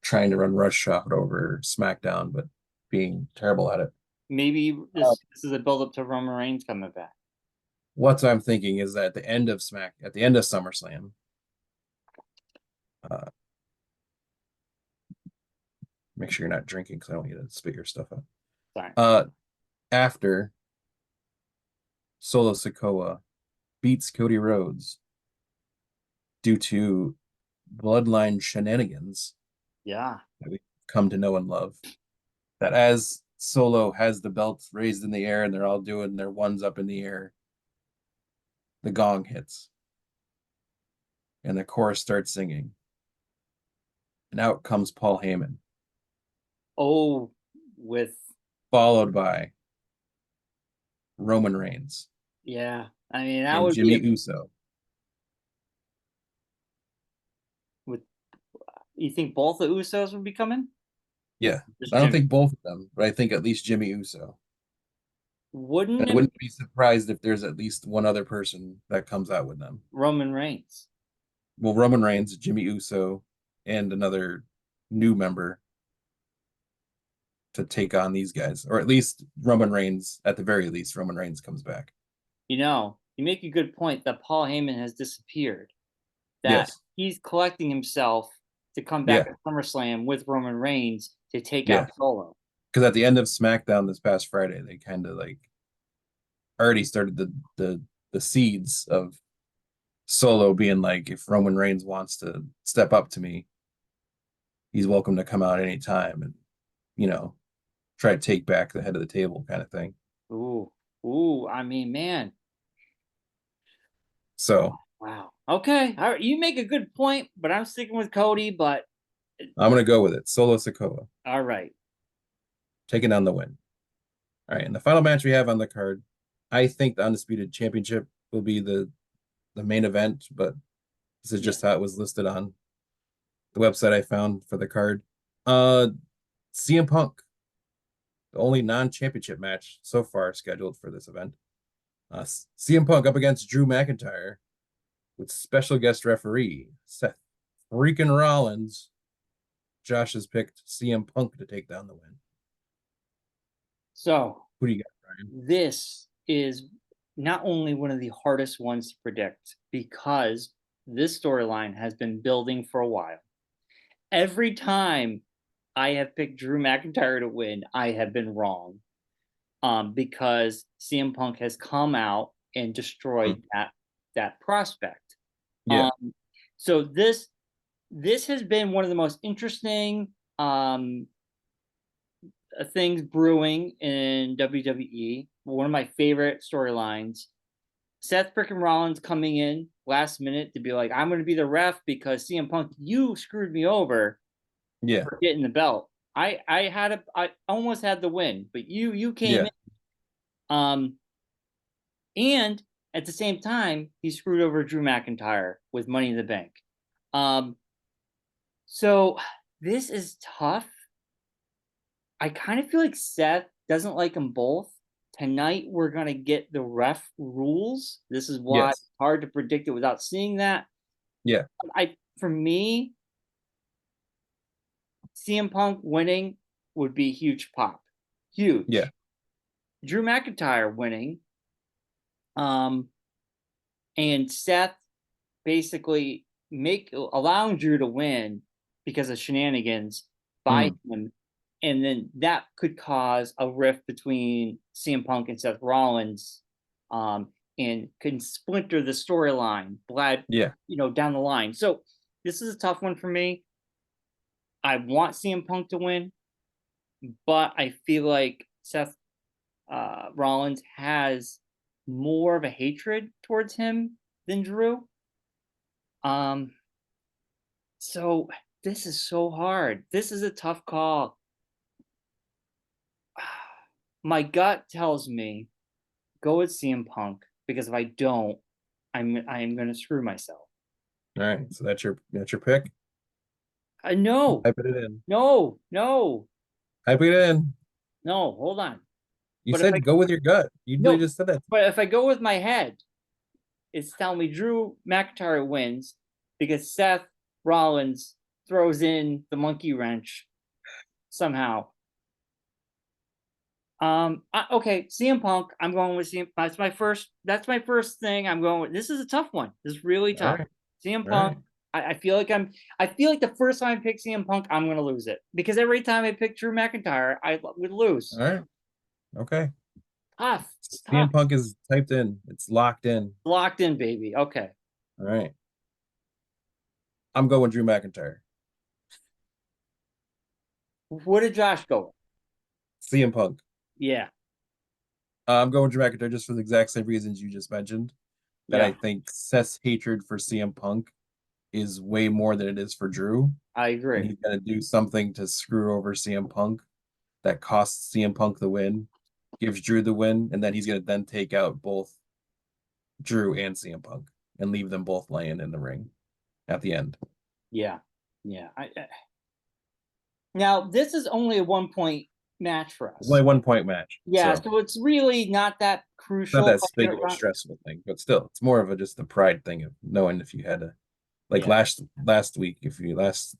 trying to run Rush Shot over SmackDown, but being terrible at it. Maybe Uh, this is a build up to Roman Reigns coming back. what I'm thinking is that at the end of SummerSlam, uh, make sure you're not drinking because I don't want you to spit your stuff out. Sorry. After Solo Sikoa beats Cody Rhodes due to Bloodline shenanigans Yeah. that we come to know and love, that as Solo has the belt raised in the air and they're all doing their ones up in the air, the gong hits and the chorus starts singing. And out comes Paul Heyman, Oh, with followed by Roman Reigns yeah. I mean, that and would be Jimmy a Uso. with. You think both the Usos would be coming? Yeah, Just I don't Jimmy. think both of them, but I think at least Jimmy Uso. And Wouldn't I it wouldn't be surprised if there's at least one other person that comes out with them. Roman Reigns? Well, Roman Reigns, Jimmy Uso, and another new member to take on these guys, or at least Roman Reigns. At the very least, Roman Reigns comes back. You make a good point that Paul Heyman has disappeared. That Yes, he's collecting himself to come back yeah, at SummerSlam with Roman Reigns to take yeah. out Solo. Because at the end of SmackDown this past Friday, they kind of like already started the seeds of Solo being like, if Roman Reigns wants to step up to me, he's welcome to come out anytime and you know try to take back the head of the table kind of thing. Ooh, ooh. I mean, man. So Wow. Okay. All right. You make a good point, but I'm sticking with Cody. But I'm gonna go with it. Solo Sikoa all right. taking down the win. All right, and the final match we have on the card, I think the Undisputed Championship will be the main event, but this is Yeah. just how it was listed on the website I found for the card. Uh, CM Punk, the only non-championship match so far scheduled for this event. CM Punk up against Drew McIntyre with special guest referee Seth freaking Rollins. Josh has picked CM Punk to take down the win. So Who do you got, Brian? this is not only one of the hardest ones to predict because this storyline has been building for a while. Every time I have picked Drew McIntyre to win, I have been wrong. Because CM Punk has come out and destroyed that prospect. Yeah, Um, so this has been one of the most interesting things brewing in WWE. One of my favorite storylines. Seth freaking Rollins coming in last minute to be like, I'm going to be the ref because CM Punk, you screwed me over yeah, for getting the belt. I almost had the win, but you came yeah, in. Um, and at the same time, he screwed over Drew McIntyre with Money in the Bank. Um, so this is tough. I kind of feel like Seth doesn't like them both. Tonight we're gonna get the ref rules. This is why it's yes, hard to predict it without seeing that. yeah, For me, CM Punk winning would be huge pop. yeah, Huge. Drew McIntyre winning, um, and Seth basically make allowing Drew to win because of shenanigans by mm, him, and then that could cause a rift between CM Punk and Seth Rollins, and can splinter the storyline, glad yeah, down the line. So this is a tough one for me. I want CM Punk to win, but I feel like Seth Rollins has more of a hatred towards him than Drew. Um, so This is so hard. This is a tough call. My gut tells me go with CM Punk because if I don't, I'm gonna screw myself. All right, so that's your pick. No, Type it in. no, no, Type it in. no. Hold on. You But if I said go with your gut. You literally no, just said that. but if I go with my head, it's telling me Drew McIntyre wins because Seth Rollins throws in the monkey wrench somehow. Okay, CM Punk. I'm going with CM. That's my first. That's my first thing. I'm going with. This is a tough one. This is really All tough. right, CM all right, Punk. I feel like I'm. I feel like the first time I pick CM Punk, I'm going to lose it because every time I pick Drew McIntyre, I would lose. all right. Okay. Tough. CM Tough. Punk is typed in. It's locked in. Locked in, baby. Okay. All right. I'm going Drew McIntyre. What did Josh go with? CM Punk. Yeah. I'm going Drew McIntyre just for the exact same reasons you just mentioned. That I Yeah. think Seth's hatred for CM Punk is way more than it is for Drew, I and agree. he's gonna do something to screw over CM Punk that costs CM Punk the win, gives Drew the win, and then he's gonna then take out both Drew and CM Punk and leave them both laying in the ring at the end. Yeah. Yeah. Now this is only a 1 point match for It's only us. a 1 point match, Yeah, so so it's really not that it's not crucial. that big of a stressful thing, but still, it's more of a just the pride thing of knowing if you had to, like Yeah, last week, if you last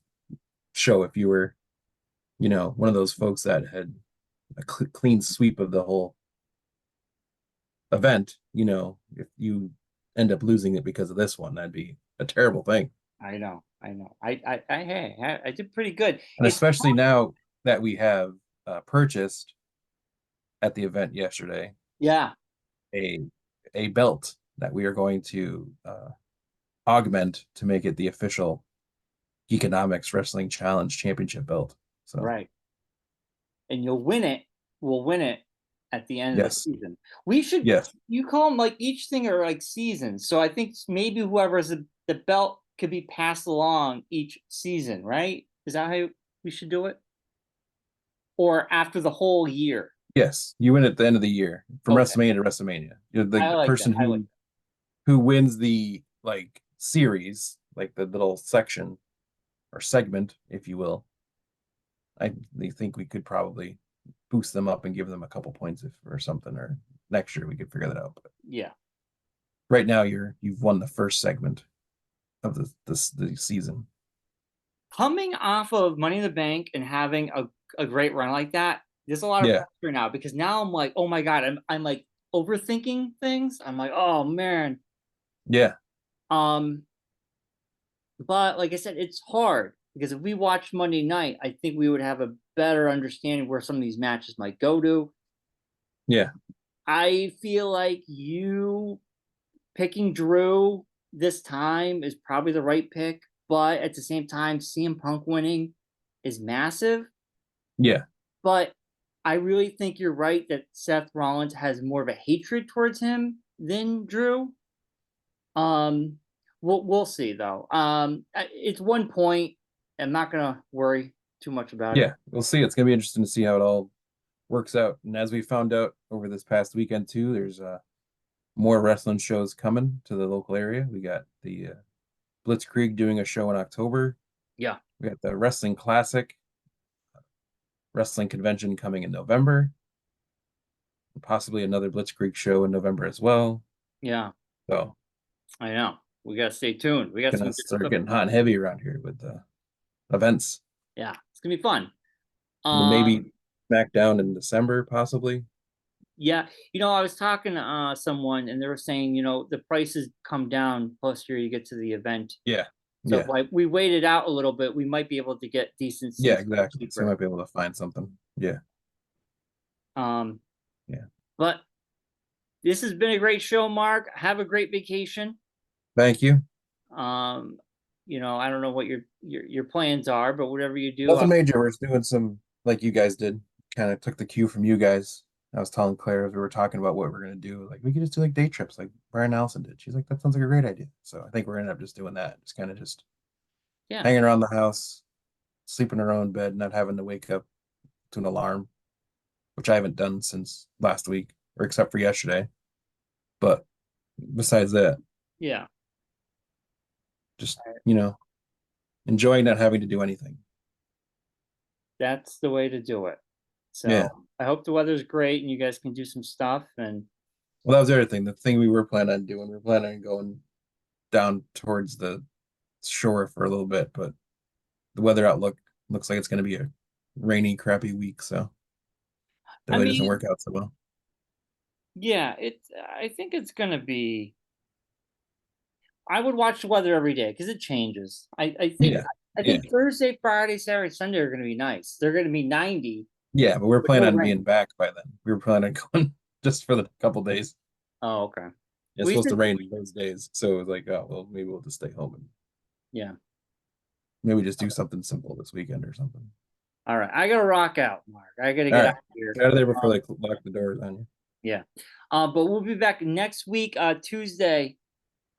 show, if you were, one of those folks that had a clean sweep of the whole event, if you end up losing it because of this one, that'd be a terrible thing. I know, I know. Hey, I did pretty good. And It's especially now that we have purchased at the event yesterday yeah, a a belt that we are going to augment to make it the official Geekonomics Wrestling Challenge Championship belt. So right. And you'll win it. We'll win it at the end of the yes, season. We should yes, you call them like each thing are like seasons. So I think maybe whoever has the belt could be passed along each season, right? Is that how we should do it? Or after the whole year? yes. You win at the end of the year from Okay, WrestleMania to WrestleMania. You're the, I the like that. person I like who wins the like series, like the little section or segment, if you will. I think we could probably boost them up and give them a couple points if or something, or next year we could figure that out. But yeah. right now you've won the first segment of the season. Coming off of Money in the Bank and having a great run like that, there's a lot of Yeah, pressure now because now I'm like, oh my God, I'm like overthinking things. I'm like, oh man. yeah, Um, but like I said, it's hard because if we watched Monday night, I think we would have a better understanding where some of these matches might go to. yeah, I feel like you picking Drew this time is probably the right pick, but at the same time, CM Punk winning is massive. yeah, But I really think you're right that Seth Rollins has more of a hatred towards him than Drew. Um, we'll see though. It's 1 point. I'm not gonna worry too much about it. yeah. We'll see. It's gonna be interesting to see how it all works out. And as we found out over this past weekend too, there's more wrestling shows coming to the local area. We got the Blitzkrieg doing a show in October. Yeah, We got the Wrestling Classic Wrestling Convention coming in November. Possibly another Blitzkrieg show in November as well. yeah, So I know. We gotta stay tuned. We got some gonna good start stuff. getting hot and heavy around here with the events. Yeah, it's gonna be fun. And then maybe Um, SmackDown in December, possibly. yeah, I was talking to someone and they were saying, the prices come down closer you get to the event. Yeah, So if yeah, like we waited out a little bit, we might be able to get decent yeah, seats exactly. So we cheaper. might be able to find something. Yeah, Um, yeah. but this has been a great show, Mark. Have a great vacation. Thank you. Um, I don't know what your plans are, but whatever you do, Nothing major. We're just doing some like you guys did. Kind of took the cue from you guys. I was telling Claire as we were talking about what we're gonna do. Like we could just do like day trips, like Brian Allison did. She's like, that sounds like a great idea. So I think we're gonna end up just doing that. Just kind of just yeah, hanging around the house, sleep in our own bed, not having to wake up to an alarm, which I haven't done since last week, or except for yesterday. But besides that, Yeah, just, enjoying not having to do anything. that's the way to do it. So Yeah. I hope the weather's great and you guys can do some stuff. And Well, that was the other thing. The thing we were planning on doing, we are planning on going down towards the shore for a little bit, but the weather outlook looks like it's going to be a rainy, crappy week. So that I way doesn't mean, work out so well. yeah, I think it's gonna be. I would watch the weather every day because it changes. I think Yeah. I Yeah. think Thursday, Friday, Saturday, Sunday are gonna be nice. They're gonna be 90 Yeah. But we're with planning no on being rain. back by then. We were planning on going just for the couple days. Oh, okay. It's We supposed to should, rain those days. So it was like, oh, well, maybe we'll just stay home and yeah. maybe just do something simple this weekend or something. All right. I gotta rock out, Mark. I gotta All get out right. of here. Get out of there before they lock the doors on you. Yeah. But we'll be back next week, Tuesday.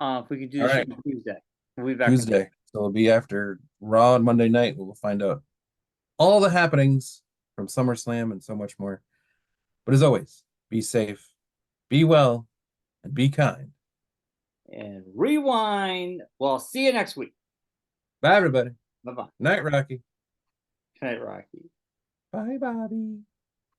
If we can do All the show right. on Tuesday. We'll be back. Tuesday. So it'll be after Raw on Monday night. We'll find out all the happenings from SummerSlam and so much more. But as always, be safe, be well, and be kind. And rewind. Well, see you next week. Bye, everybody. Bye bye. Night, Rocky. Good night, Rocky. Bye, Bobby.